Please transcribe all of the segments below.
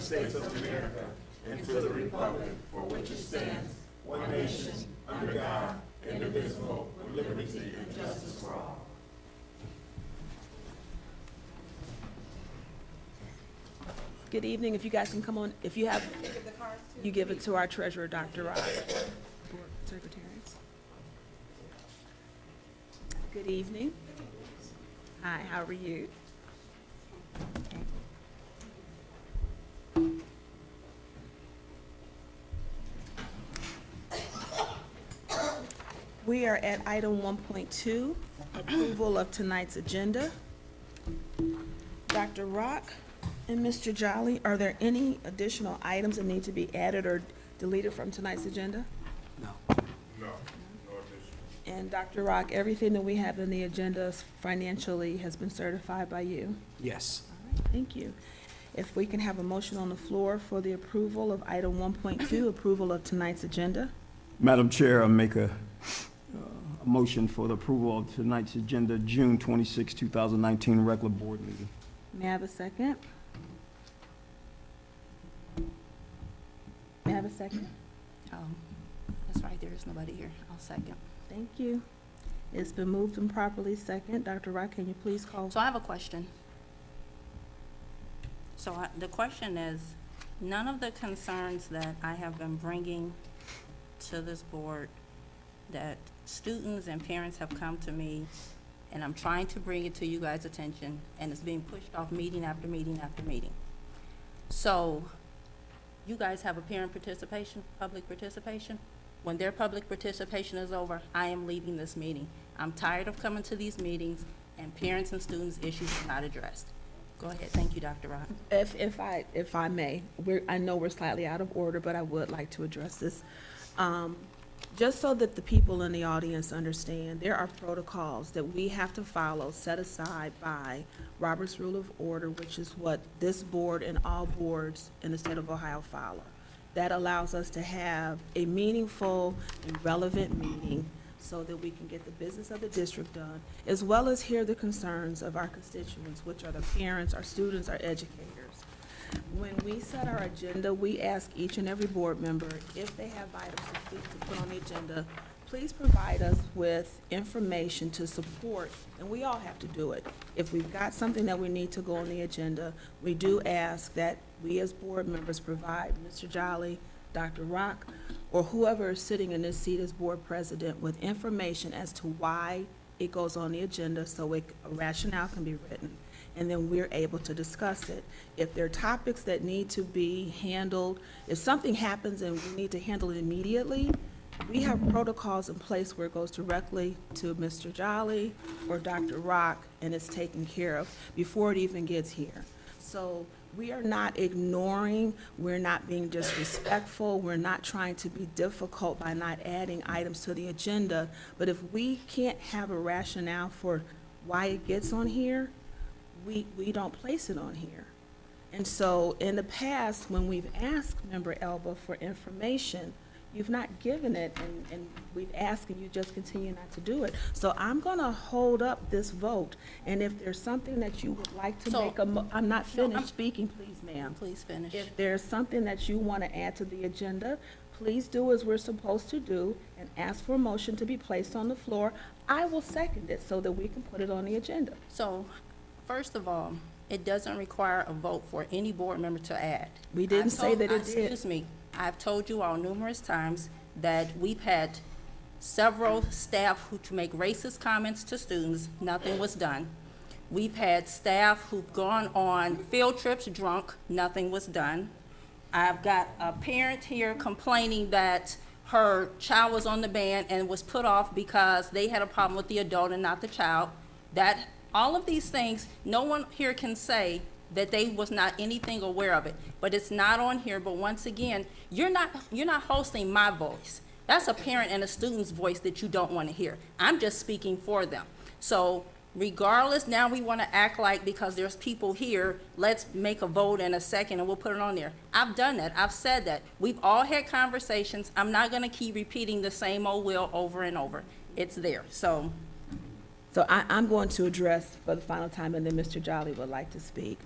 States of America and to the republic for which it stands, one nation, under God, indivisible, with liberty and justice for all. Good evening. If you guys can come on, if you have, you give it to our treasurer, Dr. Rock. Board secretaries. Good evening. Hi, how are you? We are at item 1.2, approval of tonight's agenda. Dr. Rock and Mr. Jolly, are there any additional items that need to be added or deleted from tonight's agenda? No addition. And Dr. Rock, everything that we have in the agenda financially has been certified by you? Yes. All right, thank you. If we can have a motion on the floor for the approval of item 1.2, approval of tonight's agenda. Madam Chair, I make a motion for the approval of tonight's agenda, June 26, 2019 regular board meeting. May I have a second? May I have a second? That's right, there is nobody here. I'll second. Thank you. It's been moved and properly second. Dr. Rock, can you please call? So I have a question. So the question is, none of the concerns that I have been bringing to this board that students and parents have come to me, and I'm trying to bring it to you guys' attention, and it's being pushed off meeting after meeting after meeting. So you guys have a parent participation, public participation. When their public participation is over, I am leaving this meeting. I'm tired of coming to these meetings and parents and students' issues are not addressed. Go ahead. Thank you, Dr. Rock. If I may, I know we're slightly out of order, but I would like to address this. Just so that the people in the audience understand, there are protocols that we have to follow, set aside by Robert's Rule of Order, which is what this board and all boards in the state of Ohio follow. That allows us to have a meaningful and relevant meeting so that we can get the business of the district done, as well as hear the concerns of our constituents, which are the parents, our students, our educators. When we set our agenda, we ask each and every board member, if they have items to put on the agenda, please provide us with information to support, and we all have to do it. If we've got something that we need to go on the agenda, we do ask that we as board members provide Mr. Jolly, Dr. Rock, or whoever is sitting in this seat as board president with information as to why it goes on the agenda so a rationale can be written. And then we're able to discuss it. If there are topics that need to be handled, if something happens and we need to handle it immediately, we have protocols in place where it goes directly to Mr. Jolly or Dr. Rock, and it's taken care of before it even gets here. So we are not ignoring, we're not being disrespectful, we're not trying to be difficult by not adding items to the agenda, but if we can't have a rationale for why it gets on here, we don't place it on here. And so in the past, when we've asked Member Elba for information, you've not given it, and we've asked and you just continue not to do it. So I'm gonna hold up this vote, and if there's something that you would like to make I'm not finished speaking, please, ma'am. Please finish. If there's something that you wanna add to the agenda, please do as we're supposed to do and ask for a motion to be placed on the floor. I will second it so that we can put it on the agenda. So, first of all, it doesn't require a vote for any board member to add. We didn't say that it did. Excuse me. I've told you all numerous times that we've had several staff who to make racist comments to students. Nothing was done. We've had staff who've gone on field trips drunk. Nothing was done. I've got a parent here complaining that her child was on the band and was put off because they had a problem with the adult and not the child. That all of these things, no one here can say that they was not anything aware of it, but it's not on here. But once again, you're not hosting my voice. That's a parent and a student's voice that you don't want to hear. I'm just speaking for them. So regardless, now we want to act like because there's people here, let's make a vote in a second and we'll put it on there. I've done that. I've said that. We've all had conversations. I'm not going to keep repeating the same old will over and over. It's there. So I'm going to address for the final time, and then Mr. Jolly would like to speak.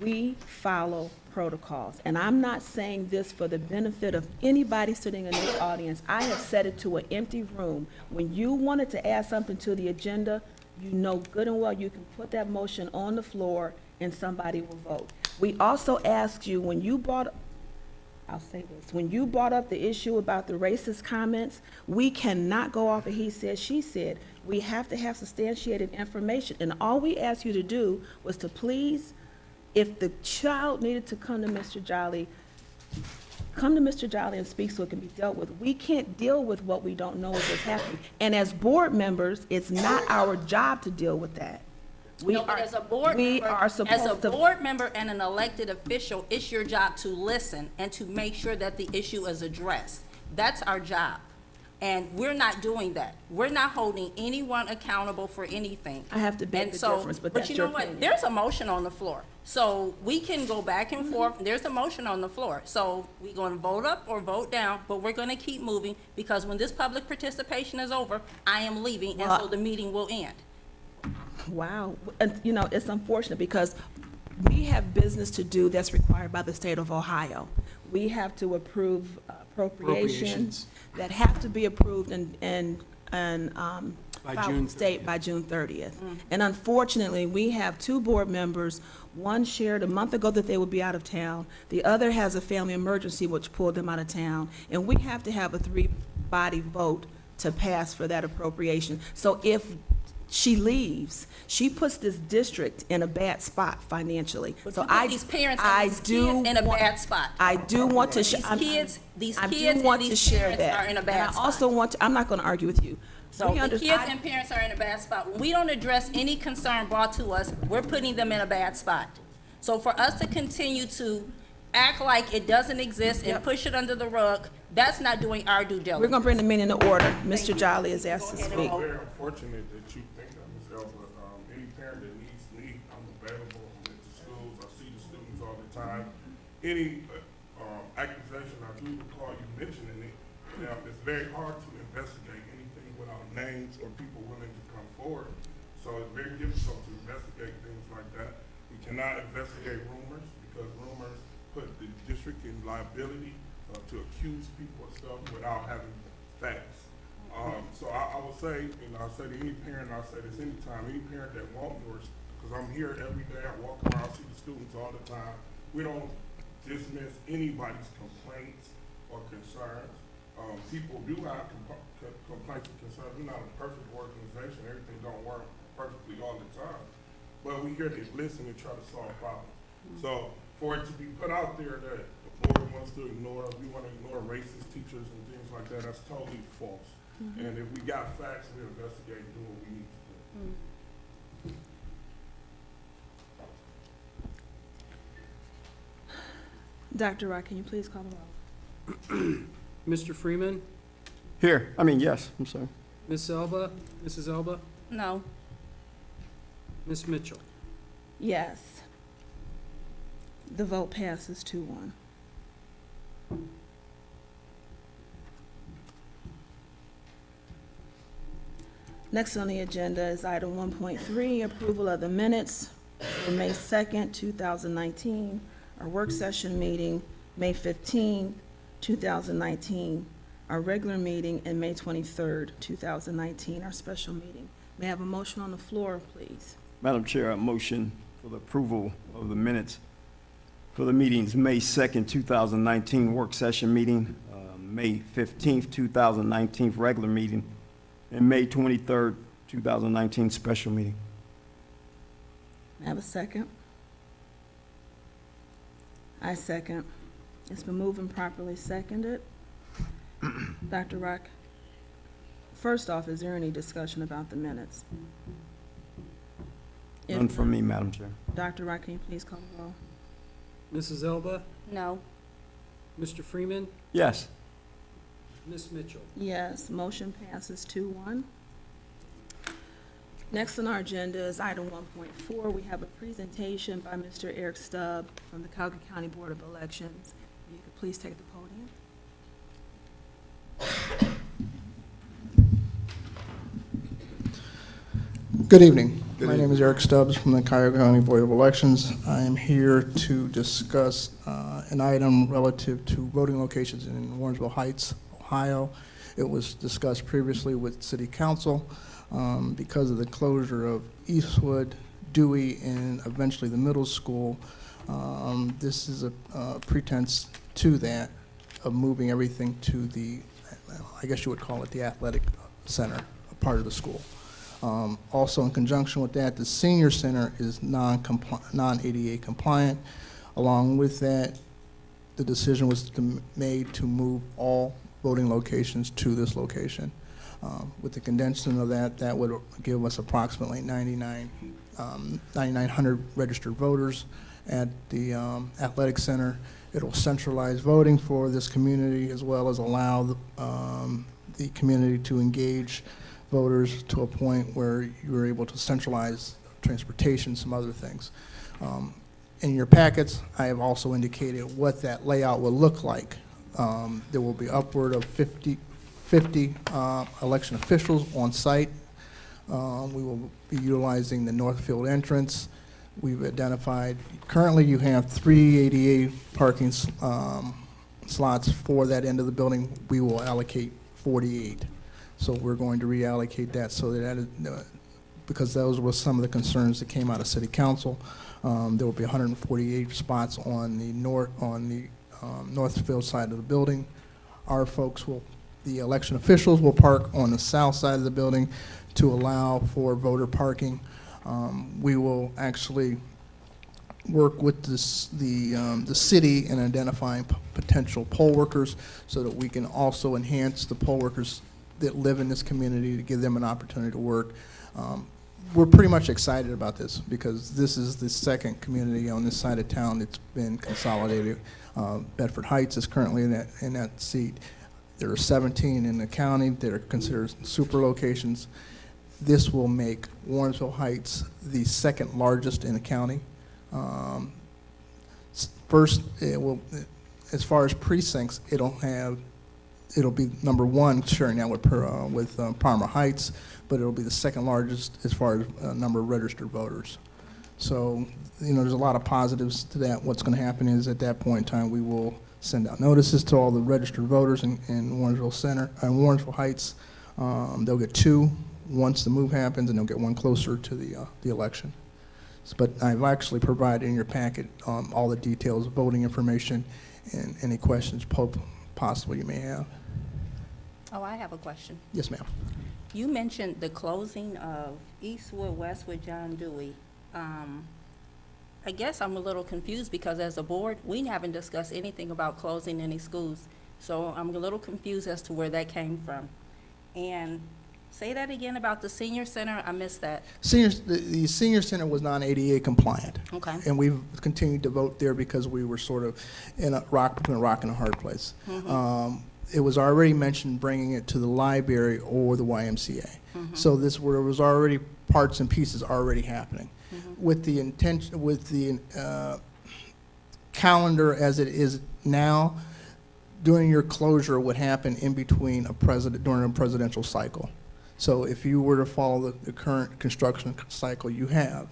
we follow protocols. And I'm not saying this for the benefit of anybody sitting in this audience. I have said it to an empty room. When you wanted to add something to the agenda, you know good and well you can put that motion on the floor and somebody will vote. We also asked you, when you brought, I'll say this, when you brought up the issue about the racist comments, we cannot go off of he said, she said. We have to have substantiated information. And all we asked you to do was to please, if the child needed to come to Mr. Jolly, come to Mr. Jolly and speak so it can be dealt with. We can't deal with what we don't know is what's happening. And as board members, it's not our job to deal with that. No, but as a board member and an elected official, it's your job to listen and to make sure that the issue is addressed. That's our job. And we're not doing that. We're not holding anyone accountable for anything. I have to beg the difference, but that's your opinion. But you know what? There's a motion on the floor. So we can go back and forth. There's a motion on the floor. So we're going to vote up or vote down, but we're going to keep moving because when this public participation is over, I am leaving, and so the meeting will end. Wow. And, you know, it's unfortunate because we have business to do that's required by the state of Ohio. We have to approve appropriations that have to be approved and filed with state by June 30th. And unfortunately, we have two board members. One shared a month ago that they would be out of town. The other has a family emergency which pulled them out of town. And we have to have a three-body vote to pass for that appropriation. So if she leaves, she puts this district in a bad spot financially. But so these parents and these kids in a bad spot. I do want to share that. Are in a bad spot. I also want to, I'm not going to argue with you. So the kids and parents are in a bad spot. When we don't address any concern brought to us, we're putting them in a bad spot. So for us to continue to act like it doesn't exist and push it under the rug, that's not doing our due diligence. We're going to bring the meeting to order. Mr. Jolly is asked to speak. It's very unfortunate that you think that, Ms. Elba. Any parent that needs me, I'm available. I'm at the schools. I see the students all the time. Any accusation I do recall you mentioning it, it's very hard to investigate anything without names or people willing to come forward. So it's very difficult to investigate things like that. We cannot investigate rumors because rumors put the district in liability to accuse people of stuff without having facts. So I will say, I'll say to any parent, I'll say this anytime, any parent that wants yours, because I'm here every day, I walk around, see the students all the time. We don't dismiss anybody's complaints or concerns. People do have complaints and concerns. We're not a perfect organization. Everything don't work perfectly all the time. But we're here to listen and try to solve problems. So for it to be put out there that the board wants to ignore, we want to ignore racist teachers and things like that, that's totally false. And if we got facts, we investigate and do what we need to do. Dr. Rock, can you please call the roll? Mr. Freeman, Here, yes, I'm sorry. Ms. Elba, Mrs. Elba, No. Ms. Mitchell. Yes. The vote passes 2-1. Next on the agenda is item 1.3, approval of the minutes for May 2nd, 2019, our work session meeting, May 15, 2019, our regular meeting, and May 23rd, 2019, our special meeting. May I have a motion on the floor, please? Madam Chair, a motion for the approval of the minutes for the meetings, May 2nd, 2019 work session meeting, May 15th, 2019 regular meeting, and May 23rd, 2019 special meeting. May I have a second? I second. It's been moved and properly seconded. Dr. Rock, first off, is there any discussion about the minutes? None from me, Madam Chair. Dr. Rock, can you please call the roll? Mrs. Elba, No. Mr. Freeman, Yes. Ms. Mitchell. Yes, motion passes 2-1. Next on our agenda is item 1.4. We have a presentation by Mr. Eric Stubb from the Cuyahoga County Board of Elections. If you could please take the podium. Good evening. My name is Eric Stubbs from the Cuyahoga County Board of Elections. I am here to discuss an item relative to voting locations in Warrensville Heights, Ohio. It was discussed previously with City Council. Because of the closure of Eastwood, Dewey, and eventually the middle school, this is a pretense to that of moving everything to the, I guess you would call it the athletic center, a part of the school. Also in conjunction with that, the senior center is non-ADA compliant. Along with that, the decision was made to move all voting locations to this location. With the condensing of that, that would give us approximately 9,900 registered voters at the athletic center. It'll centralize voting for this community as well as allow the community to engage voters to a point where you're able to centralize transportation, some other things. In your packets, I have also indicated what that layout will look like. There will be upward of 50 election officials on site. We will be utilizing the Northfield entrance. We've identified, currently you have 3 ADA parking slots for that end of the building. We will allocate 48. So we're going to reallocate that so that, because those were some of the concerns that came out of City Council. There will be 148 spots on the Northfield side of the building. Our folks will, the election officials will park on the south side of the building to allow for voter parking. We will actually work with the city in identifying potential poll workers so that we can also enhance the poll workers that live in this community to give them an opportunity to work. We're pretty much excited about this because this is the second community on this side of town that's been consolidated. Bedford Heights is currently in that seat. There are 17 in the county that are considered super locations. This will make Warrensville Heights the second largest in the county. First, it will, as far as precincts, it'll be number 1, sharing that with Palmer Heights, but it'll be the second largest as far as number of registered voters. So, you know, there's a lot of positives to that. What's going to happen is at that point in time, we will send out notices to all the registered voters in Warrensville Center and Warrensville Heights. They'll get 2 once the move happens, and they'll get 1 closer to the election. But I've actually provided in your packet all the details, voting information, and any questions possibly you may have. Oh, I have a question. Yes, ma'am. You mentioned the closing of Eastwood, Westwood, John Dewey. I guess I'm a little confused because as a board, we haven't discussed anything about closing any schools. So I'm a little confused as to where that came from. And say that again about the senior center, I missed that. The senior center was non-ADA compliant. Okay. And we've continued to vote there because we were sort of in between a rock and a hard place. It was already mentioned bringing it to the library or the YMCA. So this was already parts and pieces already happening. With the intention, with the calendar as it is now, during your closure would happen in between during a presidential cycle. So if you were to follow the current construction cycle you have,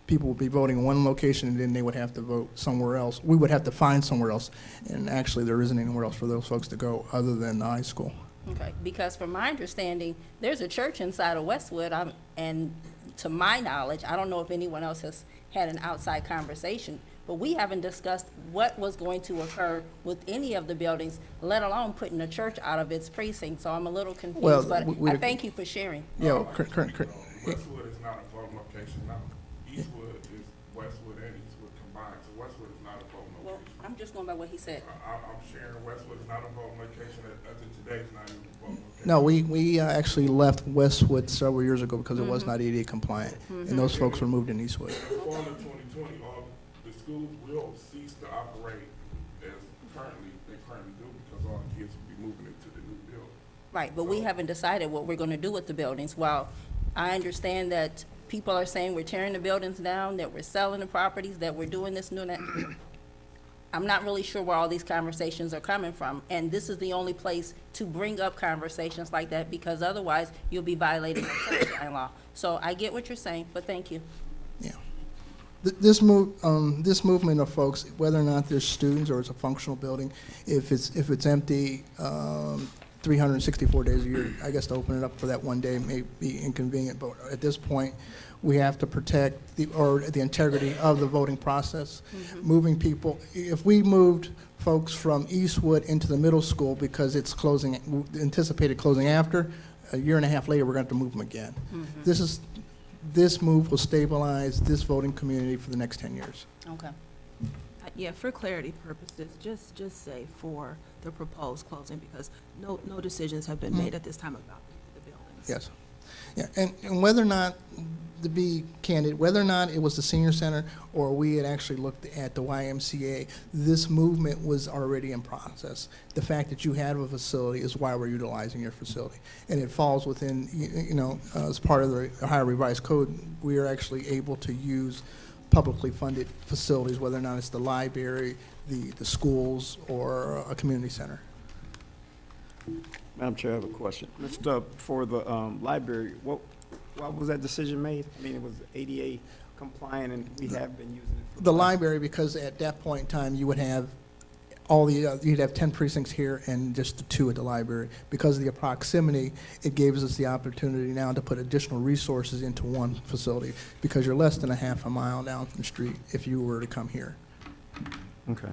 people would be voting in one location and then they would have to vote somewhere else. We would have to find somewhere else, and actually there isn't anywhere else for those folks to go other than the high school. Okay, because from my understanding, there's a church inside of Westwood, and to my knowledge, I don't know if anyone else has had an outside conversation, but we haven't discussed what was going to occur with any of the buildings, let alone putting a church out of its precinct. So I'm a little confused, Well, but I thank you for sharing. Yeah, Westwood is not a voting location now. Eastwood is Westwood and Eastwood combined, so Westwood is not a voting Well, location. I'm just going by what he said. I'm sharing Westwood is not a voting location, as of today, it's not even a voting location. No, we actually left Westwood several years ago because it was not ADA compliant, and those folks were moved in Eastwood. In the fall of 2020, all the schools will cease to operate as they currently do, because all the kids will be moving into the new building. Right, but we haven't decided what we're going to do with the buildings. While I understand that people are saying we're tearing the buildings down, that we're selling the properties, that we're doing this, doing that, I'm not really sure where all these conversations are coming from, and this is the only place to bring up conversations like that, because otherwise you'll be violating the sunshine law. So I get what you're saying, but thank you. Yeah. This movement of folks, whether or not they're students or it's a functional building, if it's empty 364 days a year, I guess to open it up for that one day may be inconvenient, but at this point, we have to protect the integrity of the voting process. Moving people, if we moved folks from Eastwood into the middle school because it's closing, anticipated closing after, a year and a half later, we're going to have to move them again. This move will stabilize this voting community for the next 10 years. Okay. Yeah, for clarity purposes, just say for the proposed closing, because no decisions have been made at this time about the buildings. Yes. Yeah, and whether or not, to be candid, whether or not it was the senior center or we had actually looked at the YMCA, this movement was already in process. The fact that you have a facility is why we're utilizing your facility. And it falls within, as part of the Ohio Revised Code, we are actually able to use publicly funded facilities, whether or not it's the library, the schools, or a community center. Madam Chair, I have a question. For the library, why was that decision made? I mean, it was ADA compliant, and we have been using it. For The library, because at that point in time, you would have you'd have 10 precincts here and just the 2 at the library. Because of the proximity, it gives us the opportunity now to put additional resources into one facility, because you're less than a half a mile down from the street if you were to come here. Okay.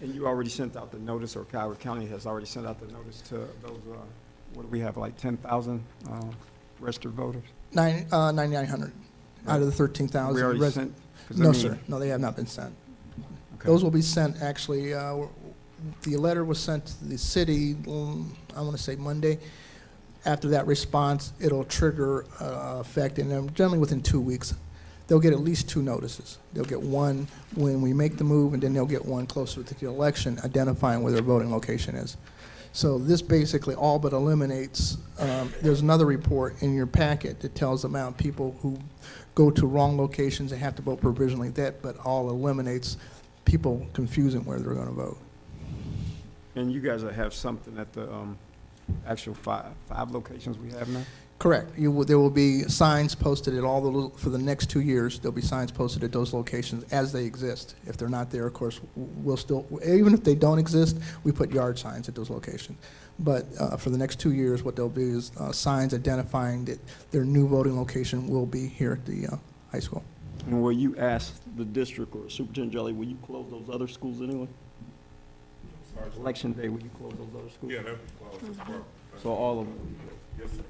And you already sent out the notice, or Coward County has already sent out the notice to those, what do we have, like 10,000 registered voters? 9,900 out of the 13,000. We already sent? No, sir. No, they have not been sent. Okay. Those will be sent, actually, the letter was sent to the city, I want to say Monday. After that response, it'll trigger effect, and then generally within 2 weeks, they'll get at least 2 notices. They'll get one when we make the move, and then they'll get one closer to the election identifying where their voting location is. So this basically all but eliminates, there's another report in your packet that tells the amount of people who go to wrong locations and have to vote provisionally, but all eliminates people confusing where they're going to vote. And you guys will have something at the actual five locations we have now? Correct. There will be signs posted at for the next 2 years, there'll be signs posted at those locations as they exist. If they're not there, of course, we'll still, even if they don't exist, we put yard signs at those locations. But for the next 2 years, what there'll be is signs identifying that their new voting location will be here at the high school. And will you ask the district or Superintendent Jelly, will you close those other schools anyway? Sorry, sir. Election day, will you close those other schools? Yeah, that'd be close. That's part- So all of them? Yes, sir.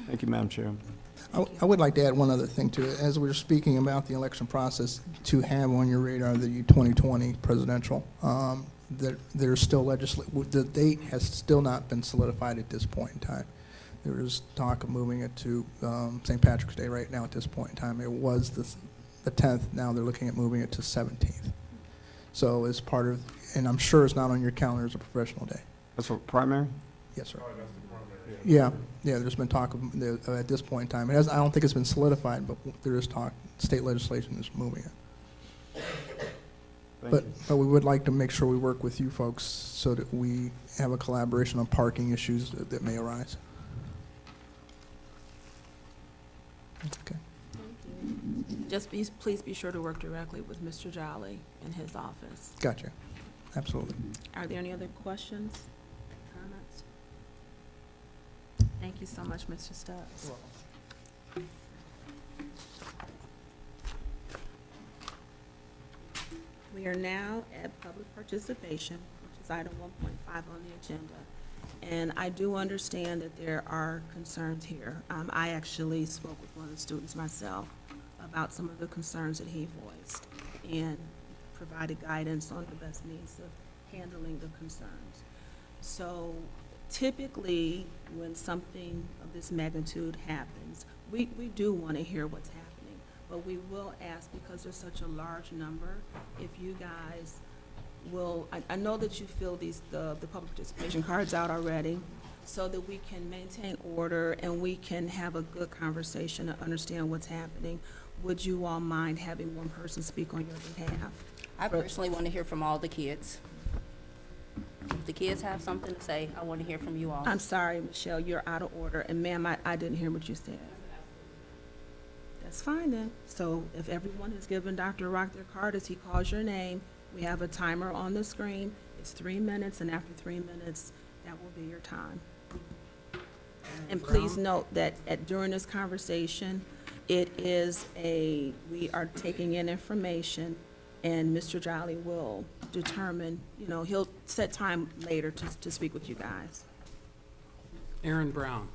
Thank you, Madam Chair. I would like to add one other thing to it. As we're speaking about the election process, to have on your radar the 2020 presidential, there's still the date has still not been solidified at this point in time. There is talk of moving it to St. Patrick's Day right now at this point in time. It was the 10th, now they're looking at moving it to 17th. So as part of, and I'm sure it's not on your calendar as a professional day. That's for primary? Yes, sir. Oh, that's the primary. Yeah, there's been talk of, at this point in time. I don't think it's been solidified, but there is talk, state legislation is moving it. Thank you. But we would like to make sure we work with you folks so that we have a collaboration on parking issues that may arise. Okay. Please be sure to work directly with Mr. Jolly in his office. Gotcha. Absolutely. Are there any other questions, comments? Thank you so much, Mr. Stubbs. We are now at public participation, which is item 1.5 on the agenda. And I do understand that there are concerns here. I actually spoke with one of the students myself about some of the concerns that he voiced and provided guidance on the best means of handling the concerns. So typically, when something of this magnitude happens, we do want to hear what's happening, but we will ask, because there's such a large number, if you guys will, I know that you fill the public participation cards out already, so that we can maintain order and we can have a good conversation to understand what's happening. would you all mind having one person speak on your behalf? I personally want to hear from all the kids. If the kids have something to say, I want to hear from you all. I'm sorry, Michelle, you're out of order, and ma'am, I didn't hear what you said. That's fine then. So if everyone has given Dr. Rock their card as he calls your name, we have a timer on the screen. It's 3 minutes, and after 3 minutes, that will be your time. And please note that during this conversation, we are taking in information, and Mr. Jolly will determine, he'll set time later to speak with you guys. Aaron Brown.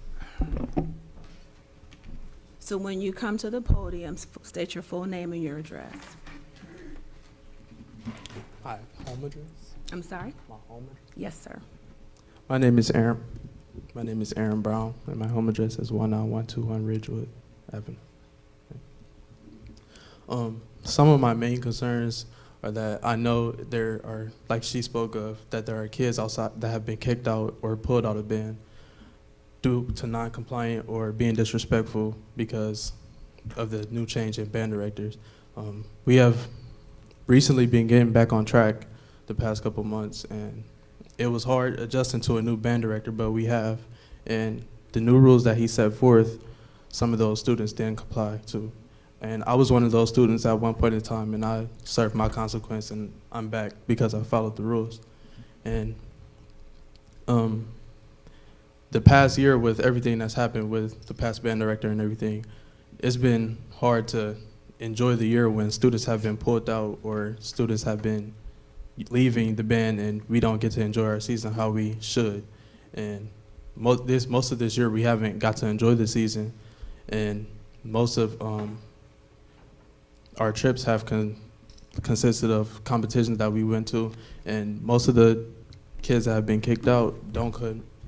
So when you come to the podium, state your full name and your address. Hi, home address? I'm sorry? My home address? Yes, sir. My name is Aaron. My name is Aaron Brown, and my home address is 19121 Ridgewood Avenue. Some of my main concerns are that I know there are, like she spoke of, that there are kids outside that have been kicked out or pulled out of band due to non-compliant or being disrespectful because of the new change in band directors. We have recently been getting back on track the past couple months, and it was hard adjusting to a new band director, but we have. And the new rules that he set forth, some of those students didn't comply to. And I was one of those students at one point in time, and I served my consequence, and I'm back because I followed the rules. And the past year, with everything that's happened with the past band director and everything, it's been hard to enjoy the year when students have been pulled out or students have been leaving the band, and we don't get to enjoy our season how we should. And most of this year, we haven't got to enjoy the season, and most of our trips have consisted of competitions that we went to, and most of the kids that have been kicked out don't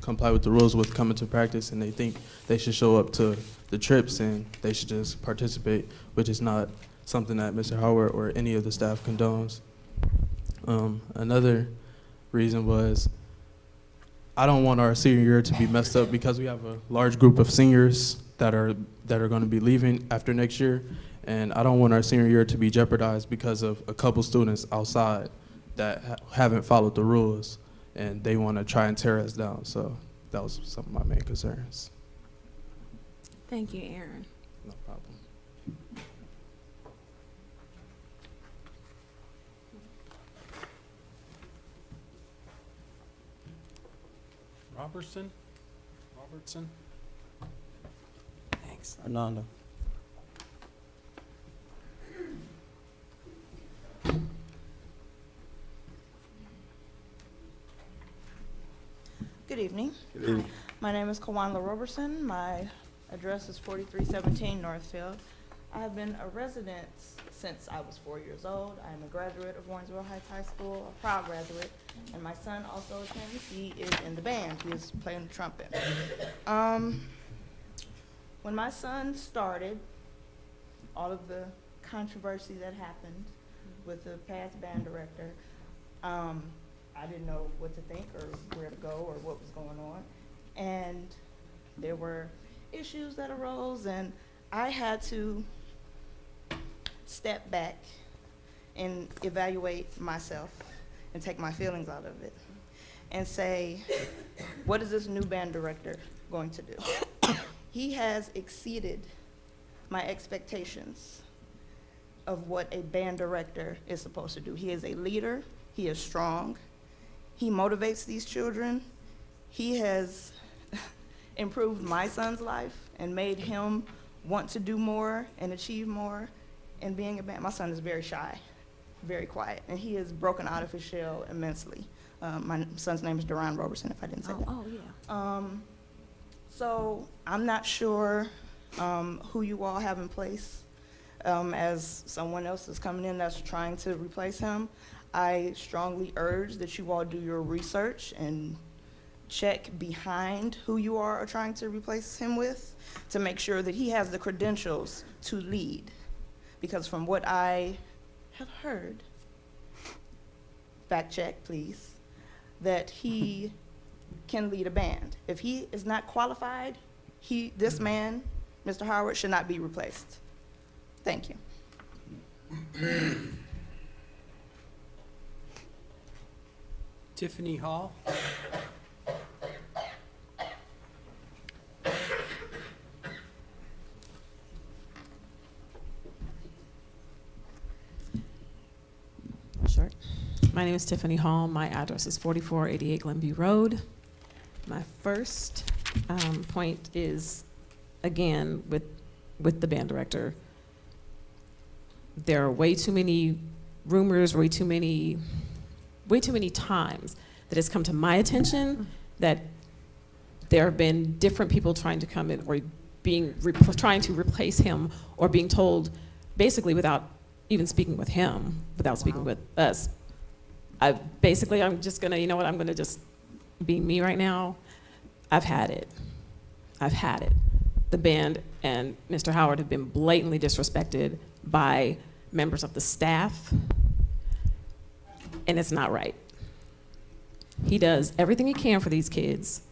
comply with the rules with coming to practice, and they think they should show up to the trips and they should just participate, which is not something that Mr. Howard or any of the staff condones. Another reason was I don't want our senior year to be messed up because we have a large group of seniors that are going to be leaving after next year, and I don't want our senior year to be jeopardized because of a couple students outside that haven't followed the rules, and they want to try and tear us down. So that was some of my main concerns. Thank you, Aaron. No problem. Robertson. Thanks. Ananda. Good evening. Good evening. My name is Kawana Roberson. My address is 4317 Northfield. I have been a resident since I was 4 years old. I am a graduate of Warrensville Heights High School, a proud graduate, and my son also attends. He is in the band. He is playing the trumpet. When my son started, all of the controversy that happened with the past band director, I didn't know what to think or where to go or what was going on. And there were issues that arose, and I had to step back and evaluate myself and take my feelings out of it and say, what is this new band director going to do? He has exceeded my expectations of what a band director is supposed to do. He is a leader. He is strong. He motivates these children. He has improved my son's life and made him want to do more and achieve more in being a band. My son is very shy, very quiet, and he has broken out of his shell immensely. My son's name is Kawana Roberson, if I didn't say that. Oh, yeah. So I'm not sure who you all have in place as someone else is coming in that's trying to replace him. I strongly urge that you all do your research and check behind who you are trying to replace him with to make sure that he has the credentials to lead. Because from what I have heard, fact check please, that he can lead a band. If he is not qualified, this man, Mr. Howard, should not be replaced. Thank you. Tiffany Hall. Sure. My name is Tiffany Hall. My address is 4488 Glenview Road. My first point is, again, with the band director. There are way too many rumors, way too many times that it's come to my attention that there have been different people trying to come in or trying to replace him or being told basically without even speaking with him, without speaking with us. I'm just gonna, I'm gonna just be me right now. I've had it. The band and Mr. Howard have been blatantly disrespected by members of the staff, and it's not right. He does everything he can for these kids.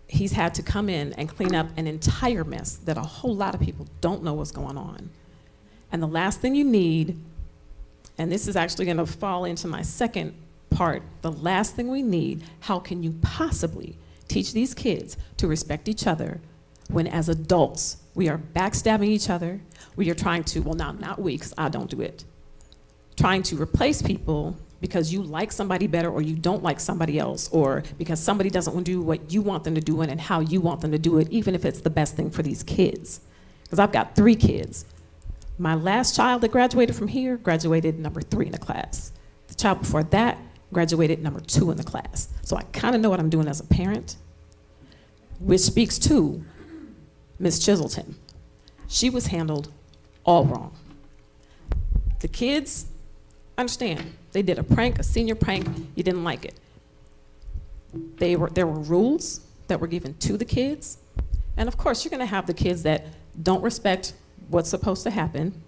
He's had to come in and clean up an entire mess that a whole lot of people don't know what's going on. And the last thing you need, and this is actually gonna fall into my second part, the last thing we need, how can you possibly teach these kids to respect each other when as adults, we are backstabbing each other, we are trying to, well, not we, because I don't do it, trying to replace people because you like somebody better or you don't like somebody else, or because somebody doesn't want to do what you want them to do and how you want them to do it, even if it's the best thing for these kids. Because I've got 3 kids. My last child that graduated from here graduated number 3 in the class. The child before that graduated number 2 in the class. So I kind of know what I'm doing as a parent, which speaks to Ms. Chiselton. She was handled all wrong. The kids, understand, they did a prank, a senior prank, you didn't like it. There were rules that were given to the kids, and of course you're gonna have the kids that don't respect what's supposed to happen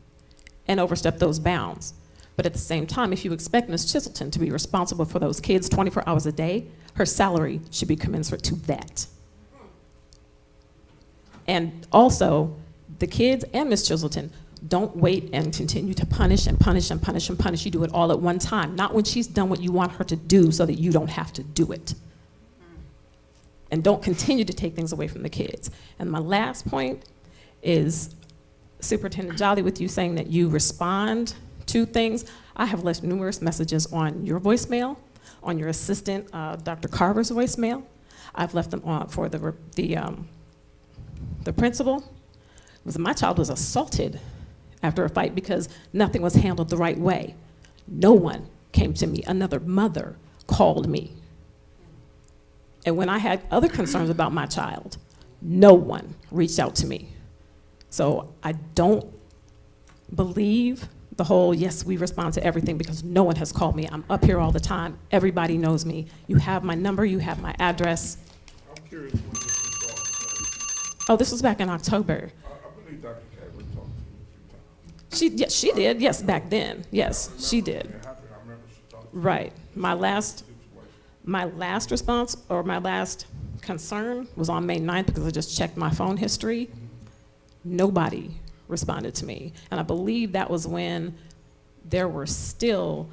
and overstep those bounds. But at the same time, if you expect Ms. Chiselton to be responsible for those kids 24 hours a day, her salary should be commensurate to that. And also, the kids and Ms. Chiselton, don't wait and continue to punish and punish and punish and punish. You do it all at one time, not when she's done what you want her to do so that you don't have to do it. And don't continue to take things away from the kids. And my last point is Superintendent Jolly, with you saying that you respond to things. I have left numerous messages on your voicemail, on your assistant, Dr. Carver's voicemail. I've left them on for the principal. My child was assaulted after a fight because nothing was handled the right way. No one came to me. Another mother called me. And when I had other concerns about my child, no one reached out to me. So I don't believe the whole, yes, we respond to everything, because no one has called me. I'm up here all the time. Everybody knows me. You have my number, you have my address. I'm curious when this was all. Oh, this was back in October. I believe Dr. Cadwell talked to you a few times. Yes, she did. Yes, back then. Yes, she did. It happened. I remember she talked to you Right. My about the last situation. response, or my last concern, was on May 9th because I just checked my phone history. Nobody responded to me. And I believe that was when there were still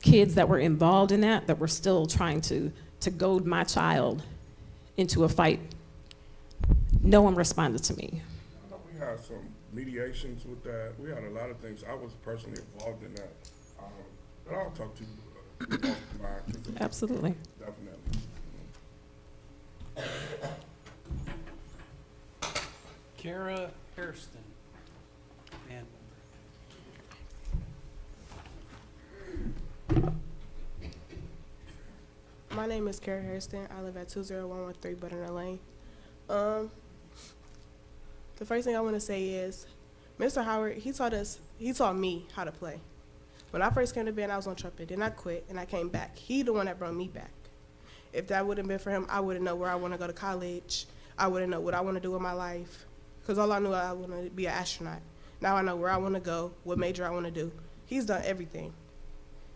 kids that were involved in that were still trying to goad my child into a fight. No one responded to me. I know we had some mediations with that. We had a lot of things. I was personally involved in that. But I'll talk to you offline. Absolutely. Definitely. Kara Hairston, band My name is Kara Hairston. I live at 20113 Butternut Lane. The first thing I want to say is, Mr. Howard, he taught me how to play. When I first came to band, I was on trumpet. Then I quit, and I came back. He the one that brought me back. If that wouldn't have been for him, I wouldn't know where I want to go to college. I wouldn't know what I want to do with my life. Because all I knew, I wanted to be an astronaut. Now I know where I want to go, what major I want to do. He's done everything.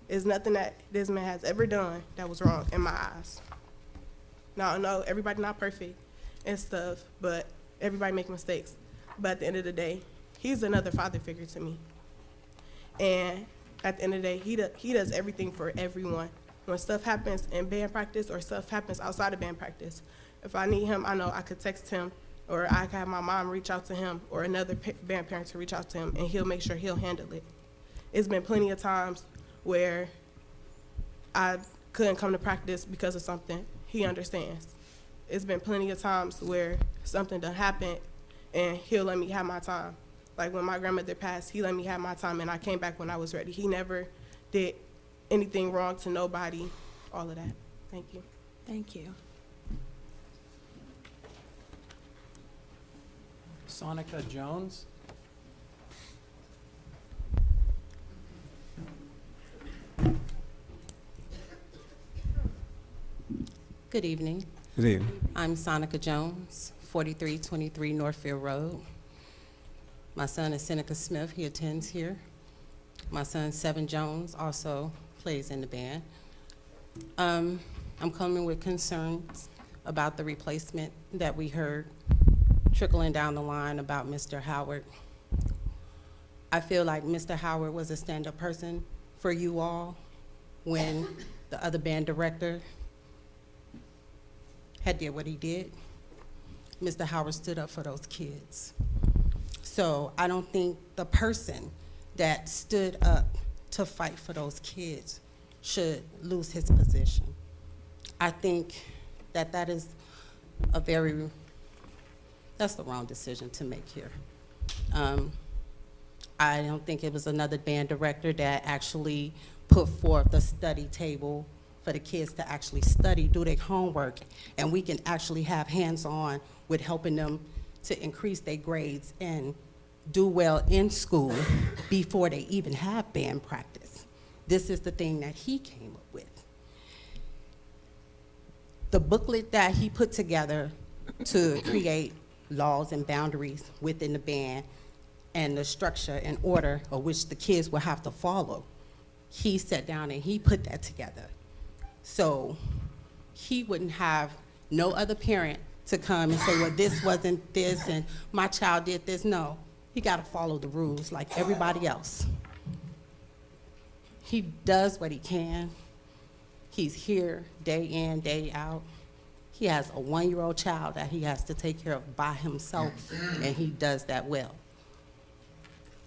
There's nothing that this man has ever done that was wrong in my eyes. Now, I know everybody not perfect and stuff, but everybody make mistakes. But at the end of the day, he's another father figure to me. And at the end of the day, he does everything for everyone. When stuff happens in band practice or stuff happens outside of band practice, if I need him, I know I could text him, or I could have my mom reach out to him, or another band parent to reach out to him, and he'll make sure he'll handle it. It's been plenty of times where I couldn't come to practice because of something. He understands. It's been plenty of times where something done happened, and he'll let me have my time. Like when my grandmother passed, he let me have my time, and I came back when I was ready. He never did anything wrong to nobody, all of that. Thank you. Thank you. Sonia Jones. Good evening. Good evening. I'm Sonia Jones, 4323 Northfield Road. My son is Seneca Smith. He attends here. My son, Seven Jones, also plays in the band. I'm coming with concerns about the replacement that we heard trickling down the line about Mr. Howard. I feel like Mr. Howard was a stand-up person for you all when the other band director had did what he did. Mr. Howard stood up for those kids. So I don't think the person that stood up to fight for those kids should lose his position. I think that that is that's the wrong decision to make here. I don't think it was another band director that actually put forth a study table for the kids to actually study, do their homework, and we can actually have hands-on with helping them to increase their grades and do well in school before they even have band practice. This is the thing that he came up with. The booklet that he put together to create laws and boundaries within the band and the structure and order of which the kids will have to follow, he sat down and he put that together. So he wouldn't have no other parent to come and say, well, this wasn't this and my child did this. No, he got to follow the rules like everybody else. He does what he can. He's here day in, day out. He has a 1-year-old child that he has to take care of by himself, and he does that well.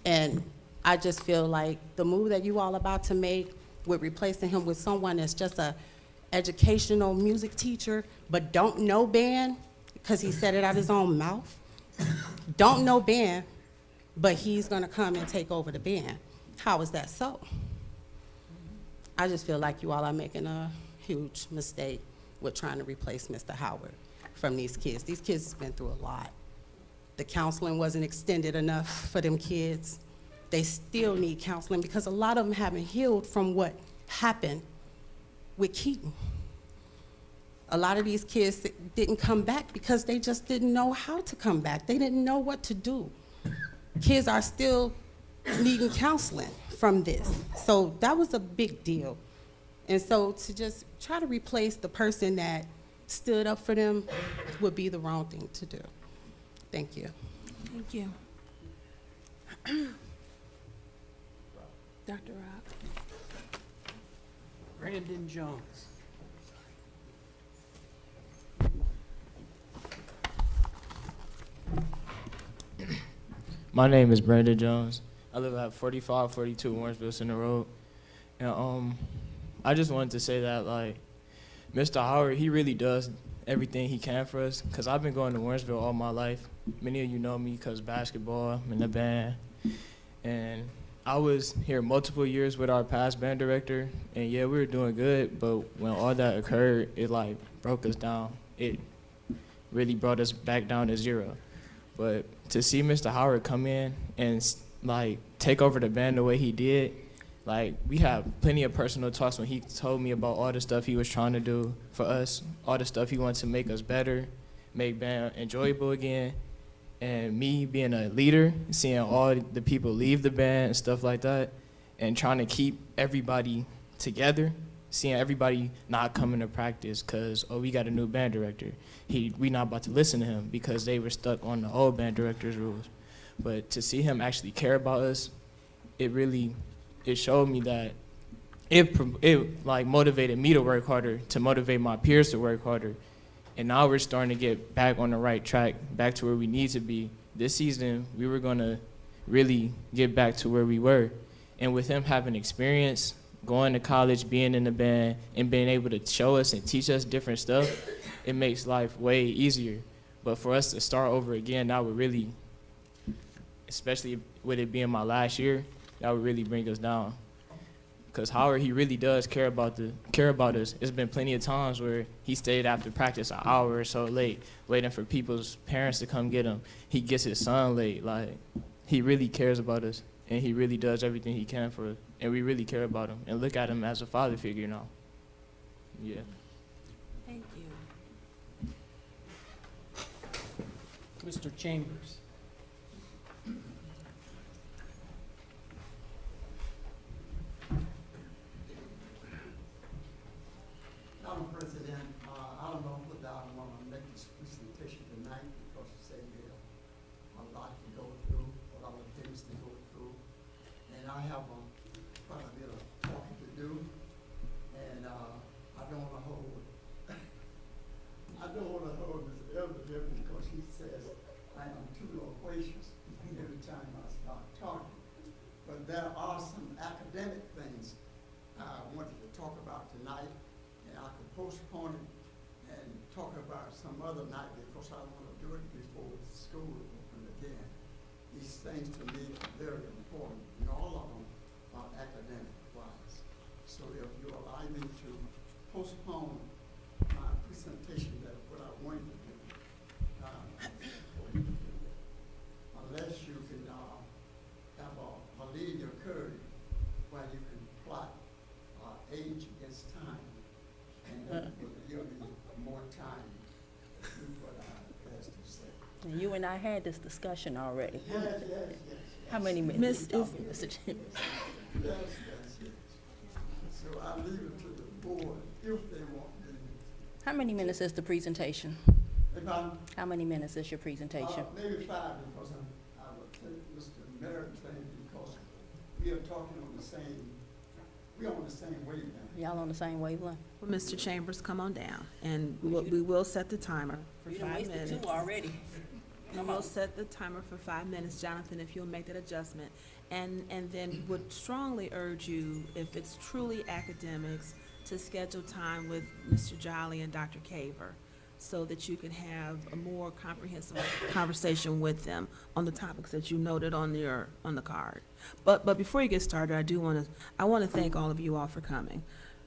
And I just feel like the move that you all about to make with replacing him with someone that's just a educational music teacher, but don't know band, because he said it out his own mouth, don't know band, but he's gonna come and take over the band. How is that so? I just feel like you all are making a huge mistake with trying to replace Mr. Howard from these kids. These kids have been through a lot. The counseling wasn't extended enough for them kids. They still need counseling because a lot of them haven't healed from what happened with Keaton. A lot of these kids didn't come back because they just didn't know how to come back. They didn't know what to do. Kids are still needing counseling from this. So that was a big deal. And so to just try to replace the person that stood up for them would be the wrong thing to do. Thank you. Thank you. Dr. Rob. Brenda Jones. My name is Brenda Jones. I live at 4542 Warrensville Center Road. And I just wanted to say that, like, Mr. Howard, he really does everything he can for us, because I've been going to Warrensville all my life. Many of you know me because basketball, I'm in the band. And I was here multiple years with our past band director, and yeah, we were doing good, but when all that occurred, it like broke us down. It really brought us back down to zero. But to see Mr. Howard come in and like take over the band the way he did, like we have plenty of personal talks when he told me about all the stuff he was trying to do for us, all the stuff he wanted to make us better, make band enjoyable again. And me being a leader, seeing all the people leave the band and stuff like that, and trying to keep everybody together seeing everybody not coming to practice because, oh, we got a new band director. We not about to listen to him because they were stuck on the old band director's rules. But to see him actually care about us, it showed me that it like motivated me to work harder, to motivate my peers to work harder. And now we're starting to get back on the right track, back to where we need to be. This season, we were gonna really get back to where we were. And with him having experience, going to college, being in the band, and being able to show us and teach us different stuff, it makes life way easier. But for us to start over again, that would really, especially with it being my last year, that would really bring us down. Because Howard, he really does care about us. There's been plenty of times where he stayed after practice an hour or so late, waiting for people's parents to come get him. He gets his son late. Like, he really cares about us, and he really does everything he can for us. And we really care about him and look at him as a father figure now. Yeah. Thank you. Mr. Chambers. Madam President, I don't know whether I want to make this presentation tonight because you say there are a lot to go through, a lot of things to go through. And I have quite a bit of talking to do. And I don't want to hold Ms. Elder here because she says I am too loquacious every time I start talking. But there are some academic things I wanted to talk about tonight. And I could postpone it and talk about some other night because I want to do it before the school is open again. These things to me are very important, and all of them are academic wise. So if you allow me to postpone my presentation, that's what I wanted to do. Unless you can have a lead occurring where you can plot age against time. And then you'll need more time to do what I has to say. And you and I had this discussion already. Yes. How many minutes? Mr. Chambers? Yes. So I leave it to the board if they want me. How many minutes is the presentation? How many minutes is your presentation? Maybe 5 because I will take Mr. Merritt thing because we are talking on the same, we're on the same wavelength. Y'all on the same wavelength? Well, Mr. Chambers, come on down, and we will set the timer for 5 minutes. You done wasted 2 already. We will set the timer for 5 minutes, Jonathan, if you'll make that adjustment. And then would strongly urge you, if it's truly academics, to schedule time with Mr. Jolly and Dr. Caver so that you can have a more comprehensive conversation with them on the topics that you noted on the card. But before you get started, I want to thank all of you all for coming.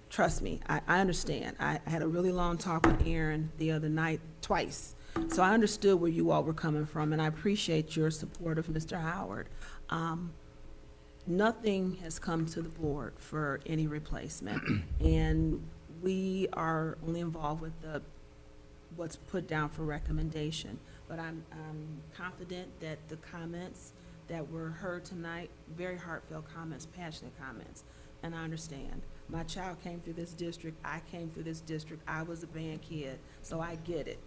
Trust me, I understand. I had a really long talk with Aaron the other night, twice. So I understood where you all were coming from, and I appreciate your support of Mr. Howard. Nothing has come to the board for any replacement, and we are only involved with what's put down for recommendation. But I'm confident that the comments that were heard tonight, very heartfelt comments, passionate comments, and I understand. My child came through this district, I came through this district, I was a band kid, so I get it.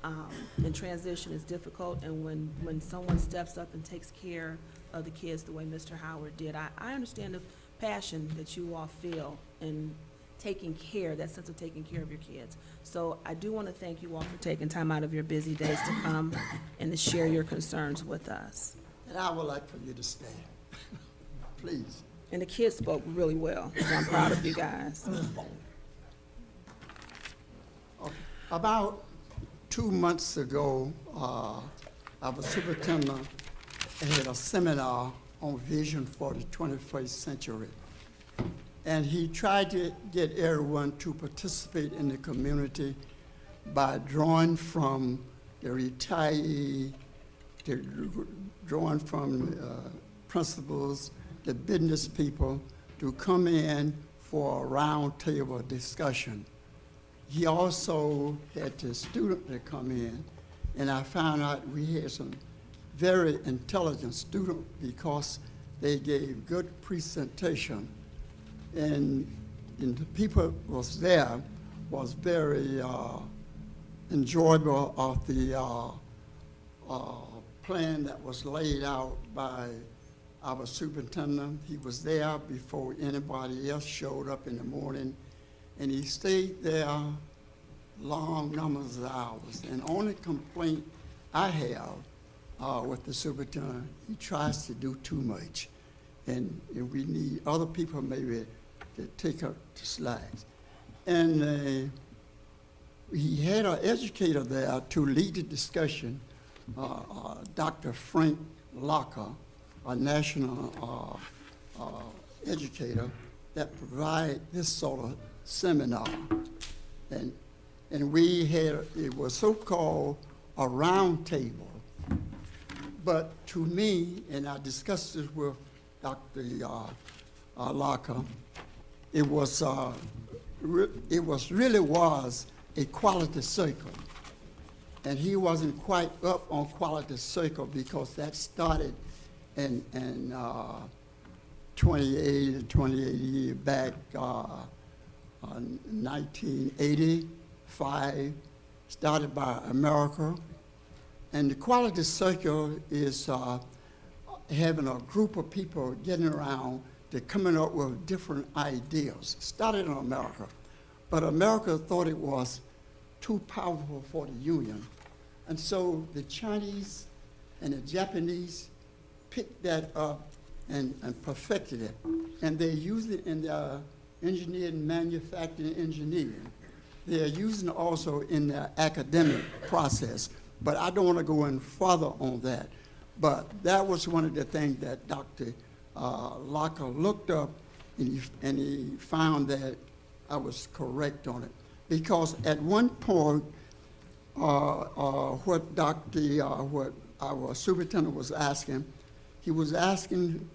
And transition is difficult, and when someone steps up and takes care of the kids the way Mr. Howard did, I understand the passion that you all feel in taking care, that sense of taking care of your kids. So I do want to thank you all for taking time out of your busy days to come and to share your concerns with us. And I would like for you to stay, please. And the kids spoke really well, so I'm proud of you guys. Okay. About 2 months ago, our superintendent had a seminar on vision for the 21st century. And he tried to get everyone to participate in the community by drawing from the retiree, drawing from principals, the business people, to come in for a round table discussion. He also had the student to come in, and I found out we had some very intelligent students because they gave good presentation. And and the people was there was very enjoyable of the plan that was laid out by our superintendent. He was there before anybody else showed up in the morning, and he stayed there long numbers of hours. And only complaint I have with the superintendent, he tries to do too much. And we need other people maybe to take up the slacks. And he had an educator there to lead the discussion, Dr. Frank Locker, a national educator that provide this sort of seminar. And we had, it was so-called a round table. But to me, and I discussed this with Dr. Locker, it really was a quality circle. And he wasn't quite up on quality circle because that started in 28 years back, 1985, started by America. And the quality circle is having a group of people getting around, they're coming up with different ideas. Started in America, but America thought it was too powerful for the Union. And so the Chinese and the Japanese picked that up and perfected it. And they used it in their engineering, manufacturing, engineering. They are using it also in their academic process. But I don't want to go any further on that. But that was one of the things that Dr. Locker looked up, and he found that I was correct on it. Because at one point, what our superintendent was asking, he was asking,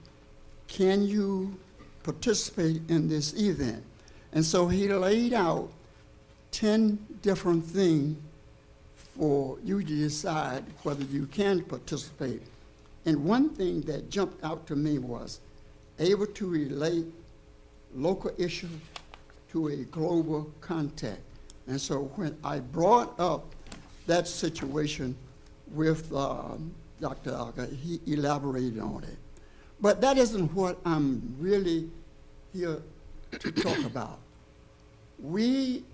can you participate in this event? And so he laid out 10 different things for you to decide whether you can participate. And one thing that jumped out to me was able to relate local issues to a global context. And so when I brought up that situation with Dr. Alka, he elaborated on it. But that isn't what I'm really here to talk about. We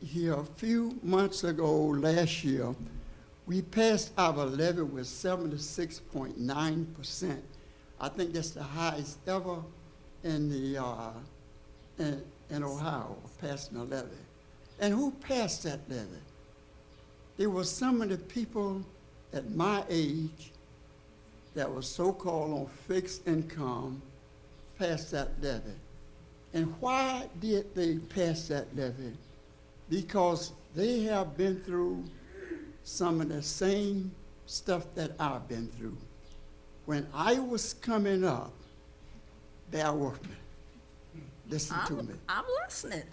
here a few months ago, last year, we passed our levy with 76.9%. I think that's the highest ever in the in Ohio, passing a levy. And who passed that levy? It was some of the people at my age that was so-called on fixed income passed that levy. And why did they pass that levy? Because they have been through some of the same stuff that I've been through. When I was coming up, bear with me. Listen to me. I'm listening.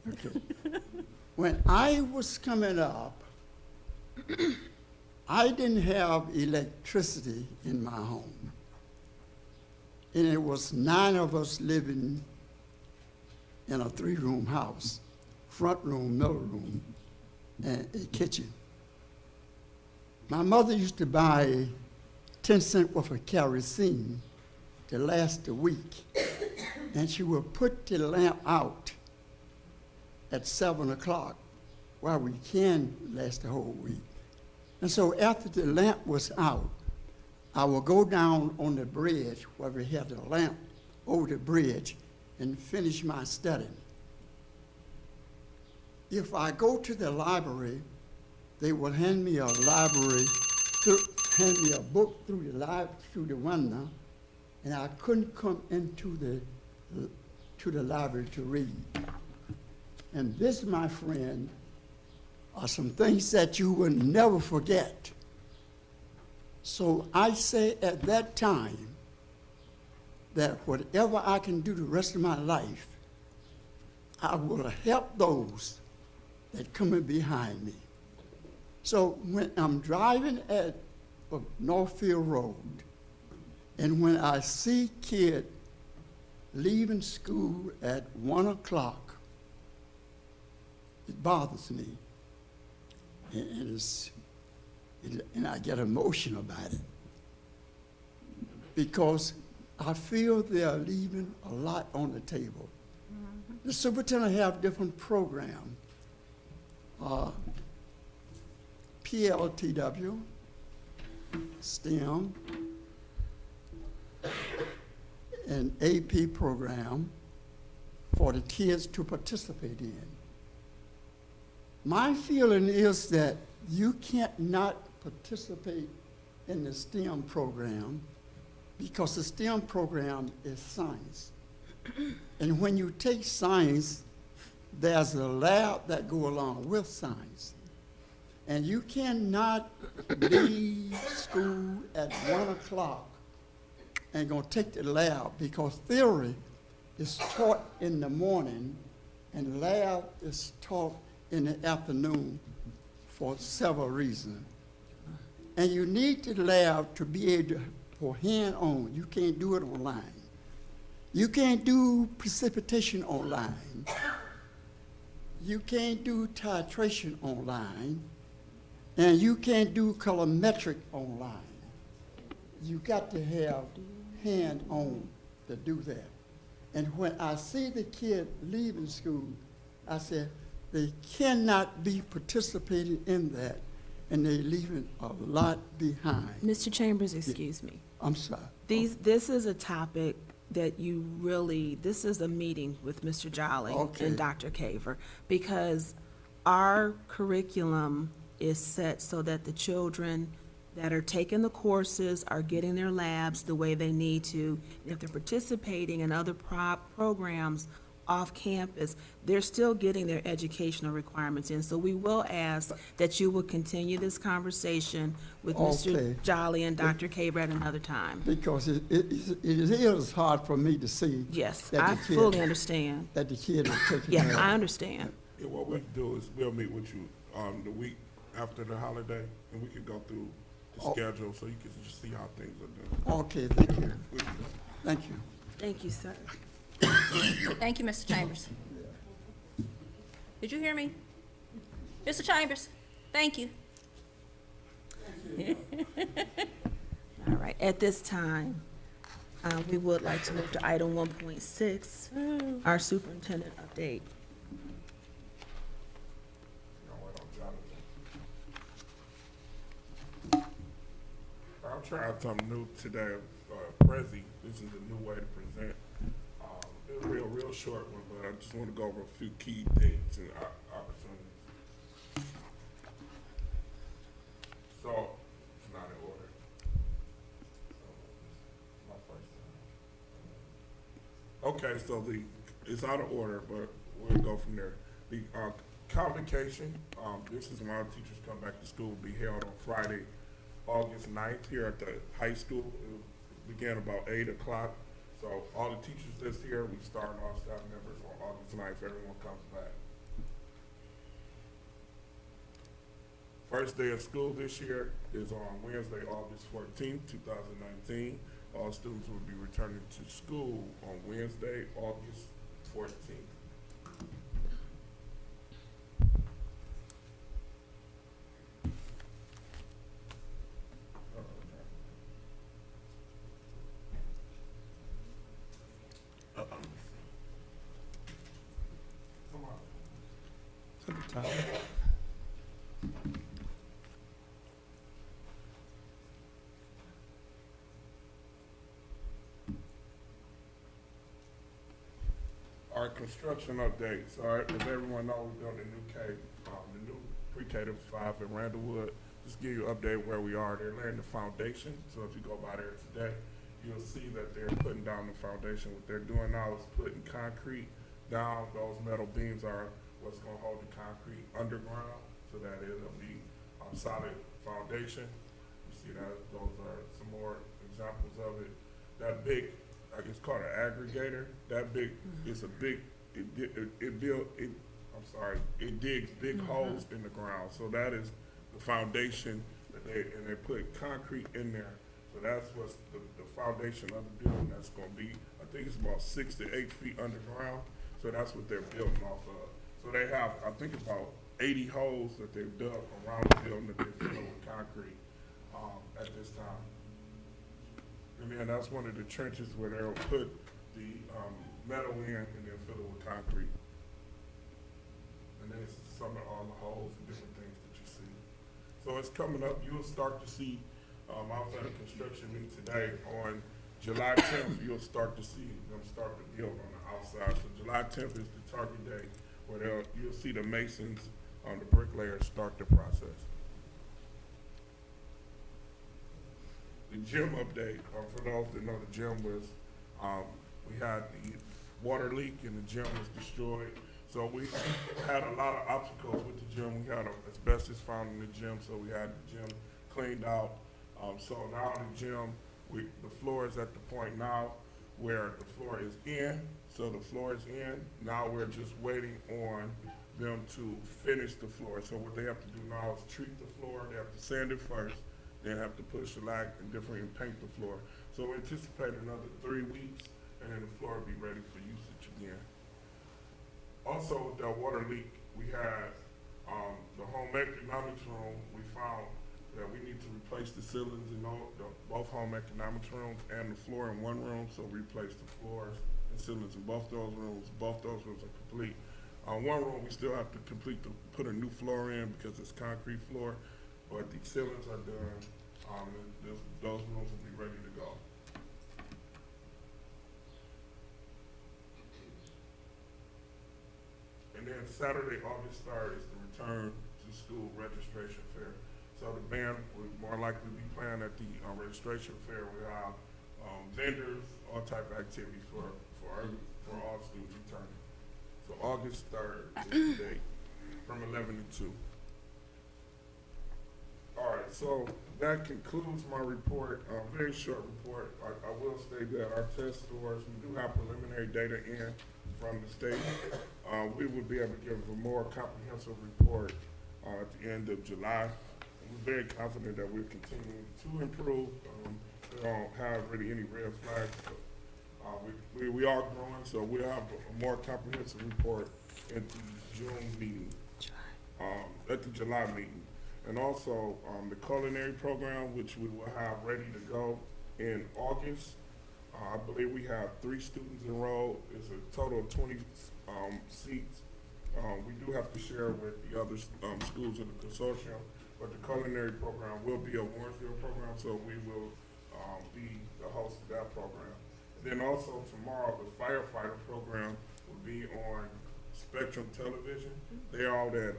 Okay. When I was coming up, I didn't have electricity in my home. And it was 9 of us living in a 3-room house. Front room, middle room, and a kitchen. My mother used to buy 10 cents worth of kerosene to last a week, and she would put the lamp out at 7 o'clock while we can last the whole week. And so after the lamp was out, I would go down on the bridge where we had the lamp over the bridge and finish my study. If I go to the library, they will hand me a hand me a book through the window, and I couldn't come into the library to read. And this, my friend, are some things that you will never forget. So I say at that time that whatever I can do the rest of my life, I will help those that coming behind me. So when I'm driving at Northfield Road, and when I see kids leaving school at 1 o'clock, it bothers me. And I get emotional about it. Because I feel they are leaving a lot on the table. The superintendent have different programs. PLTW, STEM, an AP program for the kids to participate in. My feeling is that you can't not participate in the STEM program because the STEM program is science. And when you take science, there's a lab that go along with science. And you cannot leave school at 1 o'clock and go take the lab because theory is taught in the morning and lab is taught in the afternoon for several reasons. And you need the lab to be able to, for hand-on. You can't do it online. You can't do precipitation online. You can't do titration online. And you can't do colorimetric online. You got to have hand-on to do that. And when I see the kid leaving school, I said, they cannot be participating in that, and they're leaving a lot behind. Mr. Chambers, excuse me. I'm sorry. This is a topic that you really, this is a meeting with Mr. Jolly and Dr. Caver, because our curriculum is set so that the children that are taking the courses are getting their labs the way they need to. And if they're participating in other programs off campus, they're still getting their educational requirements in. So we will ask that you will continue this conversation with Mr. Jolly and Dr. Caver at another time. Because it is hard for me to see. Yes, that I fully understand. That the kid is taking Yeah, I understand. Yeah, what we can do is we'll meet with you the week after the holiday, and we can go through the schedule so you can just see how things are done. Okay, thank you. Thank you. Thank you, sir. Thank you, Mr. Chambers. Did you hear me? Mr. Chambers, thank you. All right, at this time, we would like to move to item 1.6, our superintendent update. I'm trying something new today, Prezi. This is a new way to present. It's a real short one, but I just want to go over a few key things and opportunities. So, it's not in order. So, my first time. Okay, so it's out of order, but we'll go from there. The convocation, this is when our teachers come back to school, will be held on Friday, August 9th here at the high school. It began about 8 o'clock. So all the teachers that's here, we start our staff members on August 9th. Everyone comes back. First day of school this year is on Wednesday, August 14th, 2019. All students will be returning to school on Wednesday, August 14th. Our construction updates. All right, as everyone knows, we're doing the new pre-K to 5 in Randallwood. Just give you an update where we are. They're laying the foundation. So if you go by there today, you'll see that they're putting down the foundation. What they're doing now is putting concrete down. Those metal beams are what's going to hold the concrete underground so that it'll be a solid foundation. You see that those are some more examples of it. That big, it's called an aggregator. That big, it's a big, it digs big holes in the ground. So that is the foundation that they put concrete in there. So that's what's the foundation of the building that's going to be a think it's about 6 to 8 feet underground, so that's what they're building off of. So they have, I think, about 80 holes that they've dug around the building that they're filling with concrete at this time. And then that's one of the trenches where they'll put the metal in and then fill it with concrete. And then some of all the holes and different things that you see. So it's coming up. You'll start to see outside of construction meet today on July 10th. You'll start to see them start to build on the outside. So July 10th is the target day where you'll see the masons, the bricklayers start the process. The gym update, for those that know, the gym was, we had the water leak and the gym was destroyed. So we had a lot of obstacles with the gym. We had asbestos found in the gym, so we had the gym cleaned out. So now the gym, the floor is at the point now where the floor is in. So the floor is in. Now we're just waiting on them to finish the floor. So what they have to do now is treat the floor. They have to sand it first. They have to put shellac and paint the floor. So we anticipate another 3 weeks, and then the floor will be ready for usage again. Also, with that water leak, we had the home economics room. We found that we need to replace the ceilings in both home economics rooms and the floor in one room. So we replaced the floors and ceilings in both those rooms. Both those rooms are complete. One room we still have to put a new floor in because it's concrete floor, but the ceilings are done. Those rooms will be ready to go. And then Saturday, August 3rd is the return to school registration fair. So the band will more likely be playing at the registration fair. We have vendors, all type of activities for all students returning. So August 3rd is the date, from 11 to 2. All right, so that concludes my report, very short report. I will state that our test scores, we do have preliminary data in from the state. We will be able to give a more comprehensive report at the end of July. We're very confident that we're continuing to improve. We don't have really any red flags. We are growing, so we'll have a more comprehensive report at the June meeting, at the July meeting. And also the culinary program, which we will have ready to go in August. I believe we have 3 students enrolled. It's a total of 20 seats. We do have to share with the other schools in the consortium, but the culinary program will be a Warrensville program, so we will be the host of that program. And then also tomorrow, the firefighter program will be on Spectrum Television. They're all at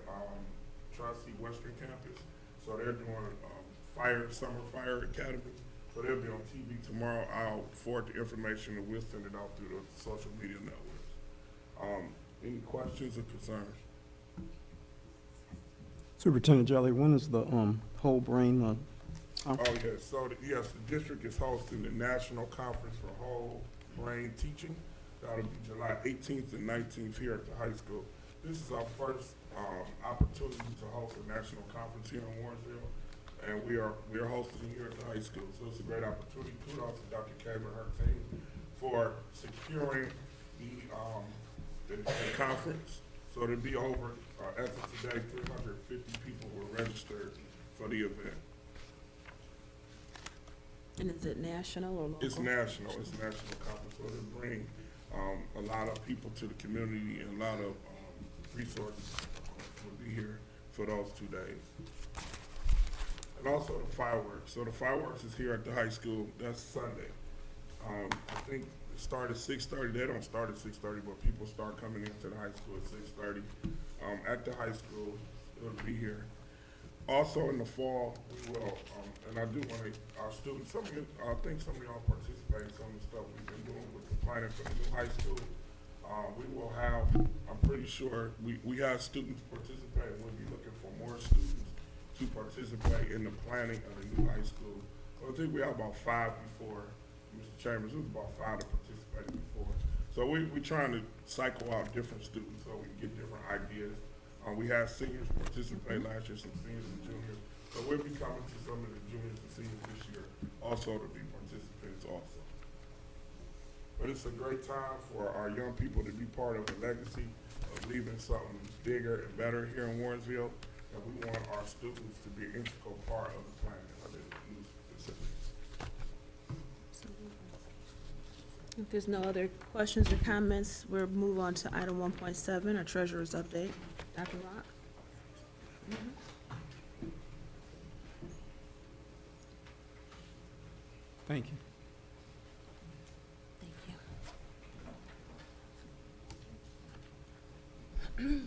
Tri-C Western Campus, so they're doing Summer Fire Academy. So they'll be on TV tomorrow. I'll forward the information and we'll send it out through the social media networks. Any questions or concerns? Superintendent Jelly, when is the whole brain Oh, yes. So, yes, the district is hosting the National Conference for Whole Brain Teaching. That'll be July 18th and 19th here at the high school. This is our first opportunity to host a national conference here in Warrensville, and we are hosting it here at the high school. So it's a great opportunity. Kudos to Dr. Cave and her team for securing the conference. So there'll be over, as of today, 350 people were registered for the event. And is it national or local? It's national. It's a national conference. So it'll bring a lot of people to the community, and a lot of resources will be here for those 2 days. And also the fireworks. So the fireworks is here at the high school. That's Sunday. I think it started at 6:30. They don't start at 6:30, but people start coming into the high school at 6:30. At the high school, it'll be here. Also in the fall, we will, and I do want to, our students, I think some of y'all participate in some of the stuff we've been doing with the planning for the new high school. We will have, I'm pretty sure, we have students participate. We'll be looking for more students to participate in the planning of the new high school. So I think we have about 5 before, Mr. Chambers, it was about 5 that participated before. So we're trying to cycle out different students so we can get different ideas. We had seniors participate last year, some seniors and juniors. So we'll be coming to some of the juniors and seniors this year also to be participants also. But It's a great time for our young people to be part of a legacy of leaving something bigger and better here in Warrensville. And we want our students to be an integral part of the planning of the new facilities. If there's no other questions or comments, we'll move on to item 1.7, our treasurer's update. Dr. Rock? Thank you. Thank you.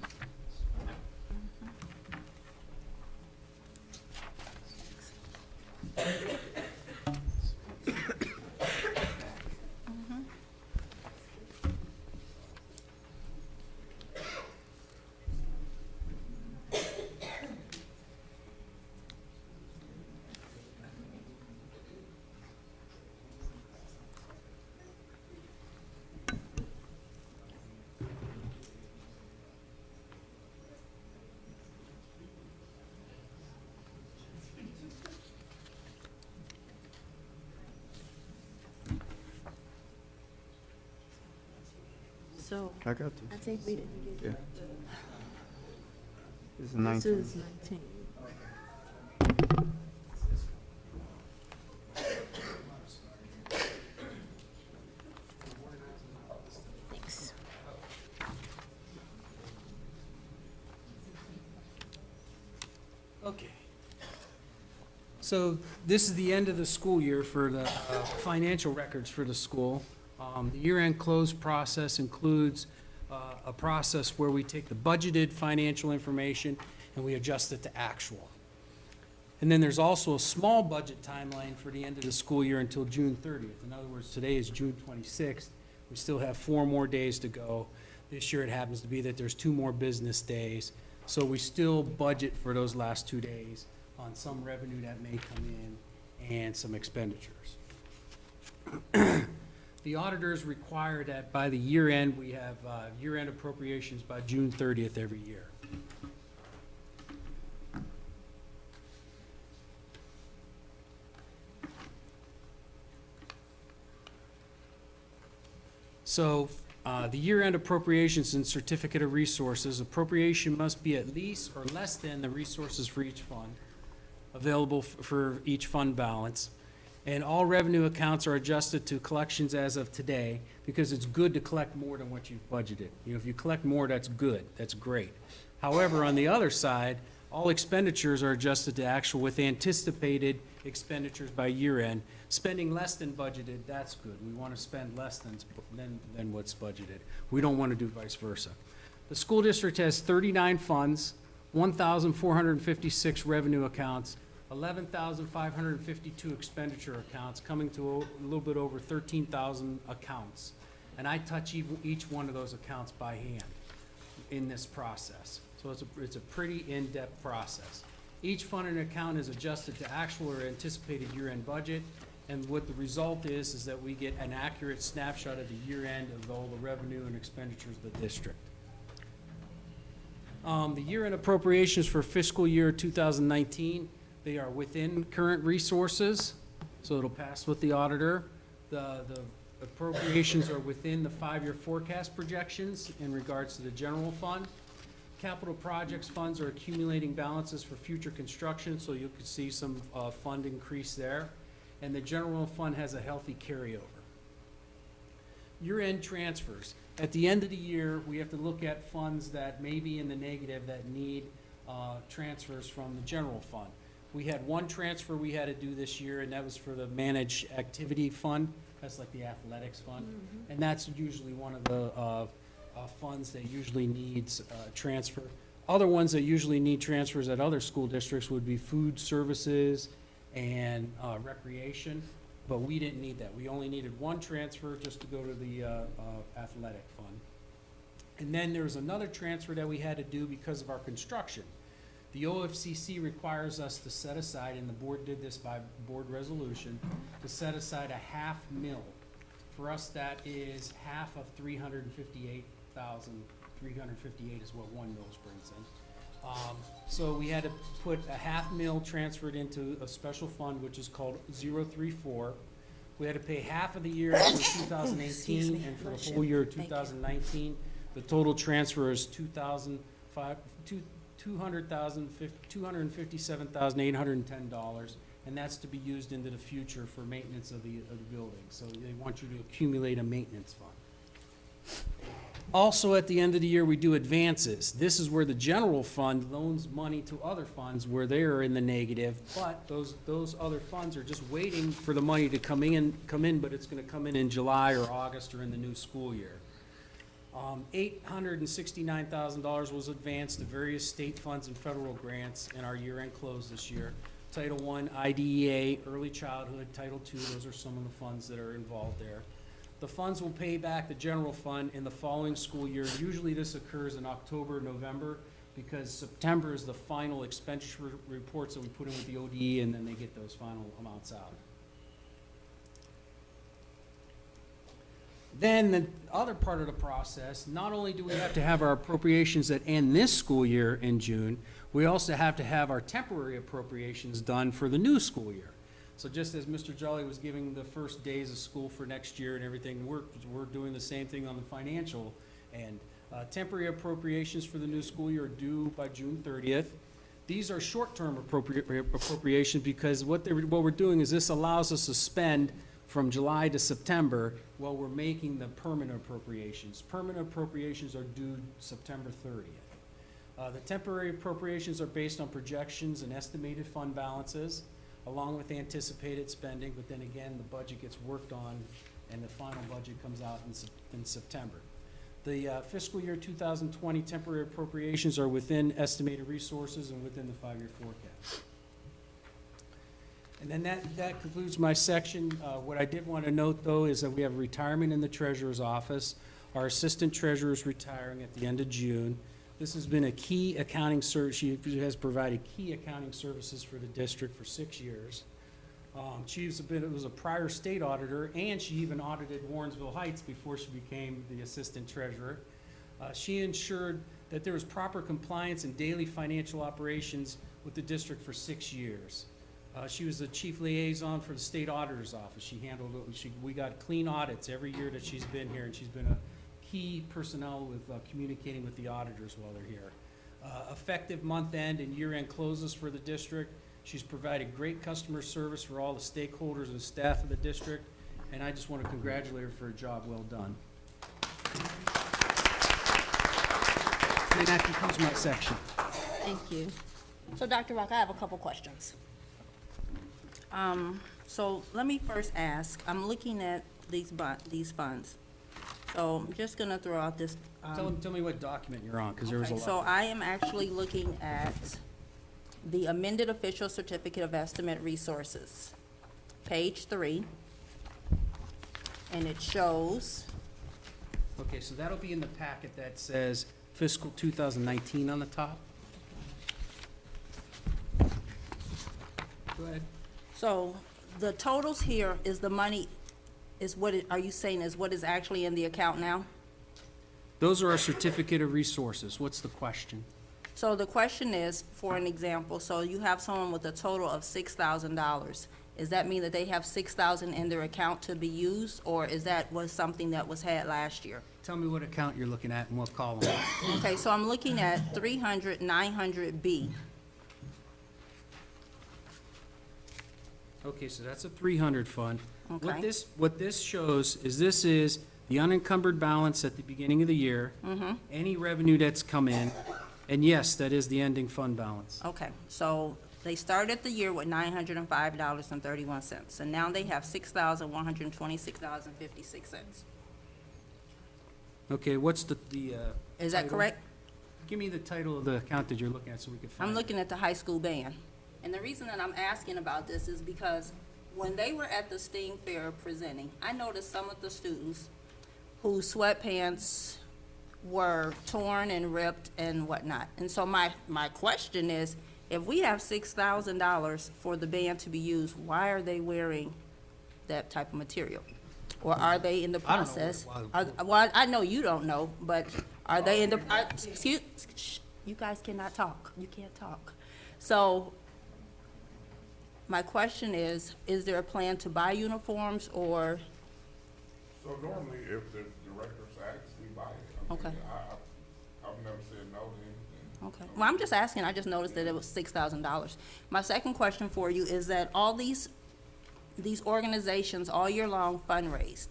So, I got I this. think we did. Yeah. This is This 19. is 19. Thanks. Okay. So this is the end of the school year for the financial records for the school. The year-end close process includes a process where we take the budgeted financial information and we adjust it to actual. And then there's also a small budget timeline for the end of the school year until June 30th. In other words, today is June 26th. We still have 4 more days to go. This year it happens to be that there's 2 more business days. So we still budget for those last 2 days on some revenue that may come in and some expenditures. The auditors require that by the year end, we have year-end appropriations by June 30th every year. So the year-end appropriations and certificate of resources, appropriation must be at least or less than the resources for each fund, available for each fund balance. And all revenue accounts are adjusted to collections as of today, because it's good to collect more than what you've budgeted. You know, if you collect more, that's good, that's great. However, on the other side, all expenditures are adjusted to actual with anticipated expenditures by year end. Spending less than budgeted, that's good. We want to spend less than what's budgeted. We don't want to do vice versa. The school district has 39 funds, 1,456 revenue accounts, 11,552 expenditure accounts, coming to a little bit over 13,000 accounts. And I touch each one of those accounts by hand in this process. So it's a pretty in-depth process. Each fund and account is adjusted to actual or anticipated year-end budget, and what the result is that we get an accurate snapshot of the year-end of all the revenue and expenditures of the district. The year-end appropriations for fiscal year 2019, they are within current resources, so it'll pass with the auditor. The appropriations are within the 5-year forecast projections in regards to the general fund. Capital projects funds are accumulating balances for future construction, so you could see some fund increase there. And the general fund has a healthy carryover. Year-end transfers. At the end of the year, we have to look at funds that may be in the negative that need transfers from the general fund. We had one transfer we had to do this year, and that was for the managed activity fund. That's like the athletics fund. And that's usually one of the funds that usually needs transfer. Other ones that usually need transfers at other school districts would be food services and recreation, but we didn't need that. We only needed one transfer just to go to the athletic fund. And then there was another transfer that we had to do because of our construction. The OFCC requires us to set aside, and the board did this by board resolution, to set aside a $500,000. For us, that is half of 358,358 is what 1 mills brings in. So we had to put a $500,000 transferred into a special fund, which is called 034, We had to pay half of the year for 2018, and for the whole year of 2019. The total transfer is $257,810, and that's to be used into the future for maintenance of the building. So they want you to accumulate a maintenance fund. Also, at the end of the year, we do advances. This is where the general fund loans money to other funds where they are in the negative, but those other funds are just waiting for the money to come in, but it's gonna come in July or August or in the new school year. $869,000 was advanced to various state funds and federal grants in our year-end close this year. Title I, IDEA, early childhood, Title II, those are some of the funds that are involved there. The funds will pay back the general fund in the following school year. Usually this occurs in October, November, because September is the final expenditure reports that we put in with the ODE, and then they get those final amounts out. Then the other part of the process, not only do we have to have our appropriations that end this school year in June, we also have to have our temporary appropriations done for the new school year. So just as Mr. Jolly was giving the first days of school for next year and everything, we're doing the same thing on the financial end. Temporary appropriations for the new school year are due by June 30th. These are short-term appropriations because what we're doing is this allows us to spend from July to September while we're making the permanent appropriations. Permanent appropriations are due September 30th. The temporary appropriations are based on projections and estimated fund balances, along with anticipated spending, but then again, the budget gets worked on and the final budget comes out in September. The fiscal year 2020 temporary appropriations are within estimated resources and within the 5-year forecast. And then that concludes my section. What I did want to note, though, is that we have retirement in the treasurer's office. Our assistant treasurer is retiring at the end of June. This has been a key accounting service. She has provided key accounting services for the district for 6 years. She was a prior state auditor, and she even audited Warrensville Heights before she became the assistant treasurer. She ensured that there was proper compliance and daily financial operations with the district for 6 years. She was the chief liaison for the state auditor's office. She handled it. We got clean audits every year that she's been here, and she's been a key personnel with communicating with the auditors while they're here. Effective month-end and year-end closes for the district. She's provided great customer service for all the stakeholders and staff of the district, and I just want to congratulate her for a job well done. And that concludes my section. Thank you. So, Dr. Rock, I have a couple questions. So let me first ask, I'm looking at these funds. So I'm just gonna throw out this. Tell me what document you're on, because there was a lot. So I am actually looking at the amended official certificate of estimate resources, page 3. And it shows, Okay, so that'll be in the packet that says fiscal 2019 on the top. Go ahead. so the totals here is the money, is what, are you saying is what is actually in the account now? Those are our certificate of resources. What's the question? So the question is, for an example, so you have someone with a total of $6,000. Does that mean that they have $6,000 in their account to be used, or was something that was had last year? Tell me what account you're looking at and what column. Okay, so I'm looking at 300-900B. Okay, so that's a 300 fund. Okay. What this shows is this is the unencumbered balance at the beginning of the year, any revenue that's come in, and yes, that is the ending fund balance. Okay, so they started the year with $905.31, and now they have $6,126.56. Okay, what's the Is that title? correct? Give me the title of the account that you're looking at so we can find it. I'm looking at the high school band. And the reason that I'm asking about this is because when they were at the STEAM fair presenting, I noticed some of the students whose sweatpants were torn and ripped and whatnot. And so my question is, if we have $6,000 for the band to be used, why are they wearing that type of material? Or are they in the I don't know process? why- Well, I know you don't know, but are they in the, you guys cannot talk. You can't talk. So My question is there a plan to buy uniforms or, So normally, if the directors ask, we buy it. I mean, Okay. I've never said no to anything. okay. Well, I'm just asking, I just noticed that it was $6,000. My second question for you is that all these organizations all year long fundraised.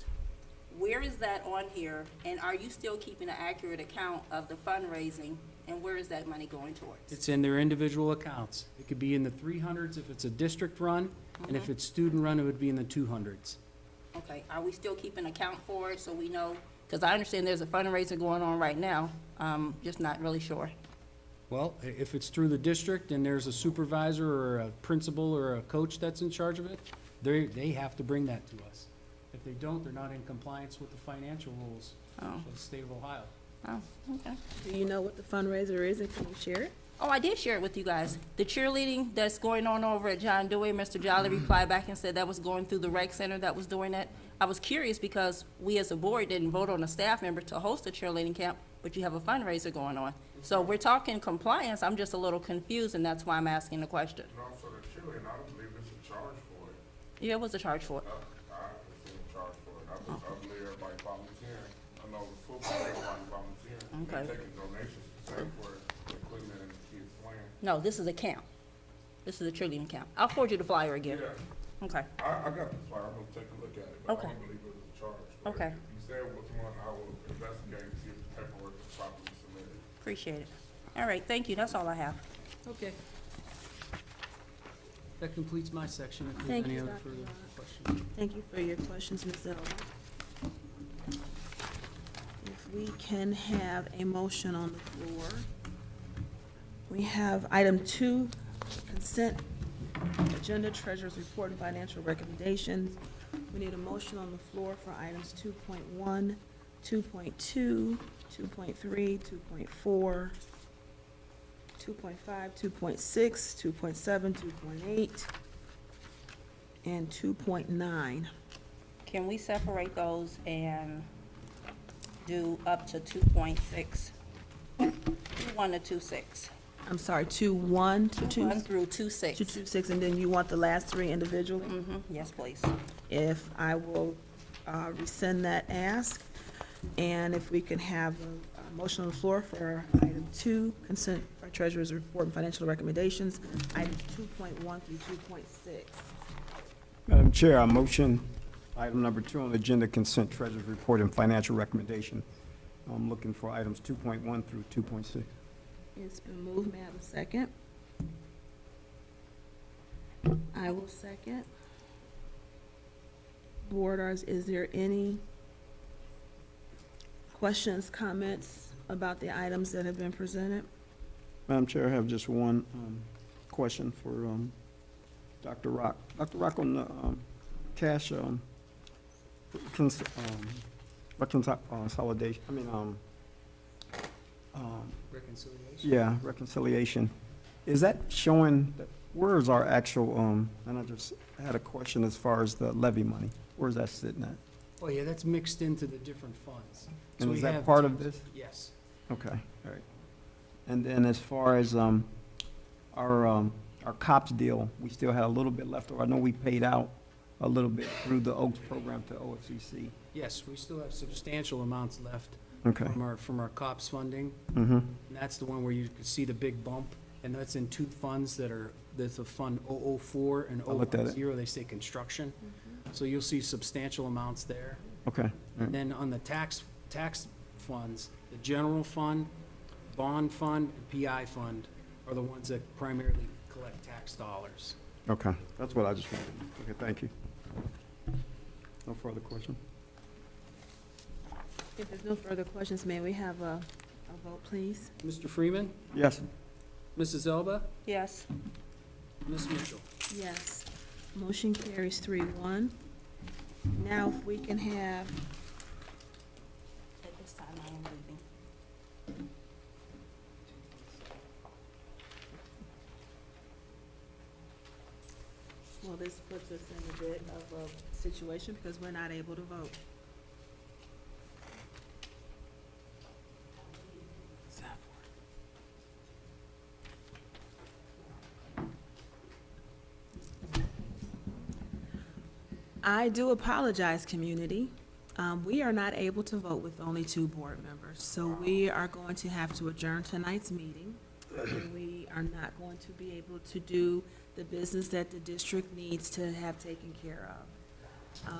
Where is that on here, and are you still keeping an accurate account of the fundraising, and where is that money going towards? It's in their individual accounts. It could be in the 300s if it's a district run, and if it's student run, it would be in the 200s. Okay, are we still keeping account for it so we know? Because I understand there's a fundraiser going on right now, just not really sure. Well, if it's through the district and there's a supervisor or a principal or a coach that's in charge of it, they have to bring that to us. If they don't, they're not in compliance with the financial rules Oh, of the state of Ohio. oh, okay. Do you know what the fundraiser is, and can you share it? Oh, I did share it with you guys. The cheerleading that's going on over at John Dewey, Mr. Jolly replied back and said that was going through the rec center that was doing that. I was curious because we as a board didn't vote on a staff member to host a cheerleading camp, but you have a fundraiser going on. So we're talking compliance, I'm just a little confused, and that's why I'm asking the question. And also the cheerleading, I don't believe it's a charge for it. Yeah, it was a charge for it. I haven't seen a charge for it. I believe everybody volunteering. I know the football, everybody volunteering. Okay. They're taking donations to pay for the equipment and the kids playing. No, this is a camp. This is a cheerleading camp. I'll forward you the flyer again. Yeah, Okay, I got this flyer. I'm gonna take a look at it, but Okay. I don't believe it was a charge. But Okay. If you say it was one, I will investigate and see if the paperwork is properly submitted. appreciate it. All right, thank you, that's all I have. Okay. That completes my section. If Thank there's any you, other Dr. further Rock. questions. Thank you for your questions, Ms. Elba. If we can have a motion on the floor. We have item 2, consent agenda, treasurer's report and financial recommendations. We need a motion on the floor for items 2.1, 2.2, 2.3, 2.4, 2.5, 2.6, 2.7, 2.8, and 2.9. Can we separate those and do up to 2.6? 2.1 to 2.6. I'm sorry, 2.1 to 2.1 through 2.6. 2.6, and then you want the last 3 individually? Mm-hmm, yes, please. If I will rescind that ask, and if we can have a motion on the floor for item 2, consent for treasurer's report and financial recommendations, items 2.1 through 2.6. Madam Chair, I motion item number 2 on the agenda, consent treasurer's report and financial recommendation. I'm looking for items 2.1 through 2.6. It's been moved. May I have a second? I will second. Board, is there any questions, comments about the items that have been presented? Madam Chair, I have just one question for Dr. Rock. Dr. Rock, on the cash consolidation, Reconciliation? yeah, reconciliation. Is that showing, where is our actual, and I just had a question as far as the levy money. Where is that sitting at? Oh, yeah, that's mixed into the different funds. So And we is that have part of teams- this? Yes. Okay, all right. And then as far as our COPS deal, we still had a little bit left over. I know we paid out a little bit through the Oaks program to OFCC. Yes, we still have substantial amounts left Okay. from our COPS funding. Mm-hmm. And that's the one where you can see the big bump, and that's in 2 funds there's a fund 004 and I looked at it. 010, they say construction. So you'll see substantial amounts there. Okay. All And right. then on the tax funds, the general fund, bond fund, and PI fund are the ones that primarily collect tax dollars. Okay, that's what I just wanted. Okay, thank you. No further question? If there's no further questions, may we have a vote, please? Mr. Freeman, Yes. Mrs. Elba, Yes. Ms. Mitchell. Yes. Motion carries 3-1. Now, if we can have, At this time, I am leaving. well, this puts us in a bit of a situation because we're not able to vote. I do apologize, community. We are not able to vote with only 2 board members, so we are going to have to adjourn tonight's meeting. And we are not going to be able to do the business that the district needs to have taken care of.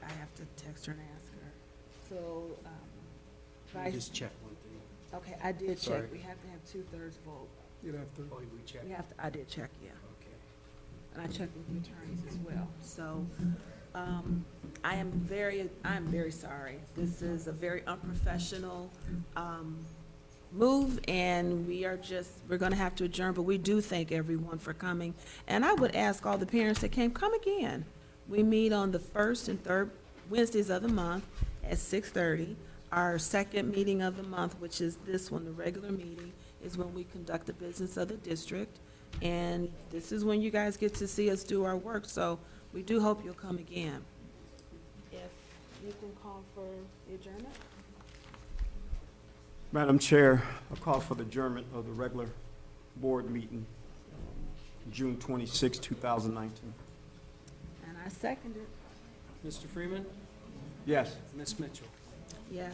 I have to text her and ask her. So, Let me Vice, just check one thing. okay, I did Sorry. check. We have to have 2/3 vote. Oh, we checked? We have to, I did check, yeah. Okay. And I checked with the attorneys as well. So, I am very sorry. This is a very unprofessional, move, and we're gonna have to adjourn, but we do thank everyone for coming. And I would ask all the parents that came, come again. We meet on the 1st and 3rd Wednesdays of the month at 6:30. Our second meeting of the month, which is this one, the regular meeting, is when we conduct the business of the district. And this is when you guys get to see us do our work, so we do hope you'll come again. If you can call for the adjournment? Madam Chair, I call for the adjournment of the regular board meeting, June 26, 2019. And I second it. Mr. Freeman? Yes. Ms. Mitchell? Yes.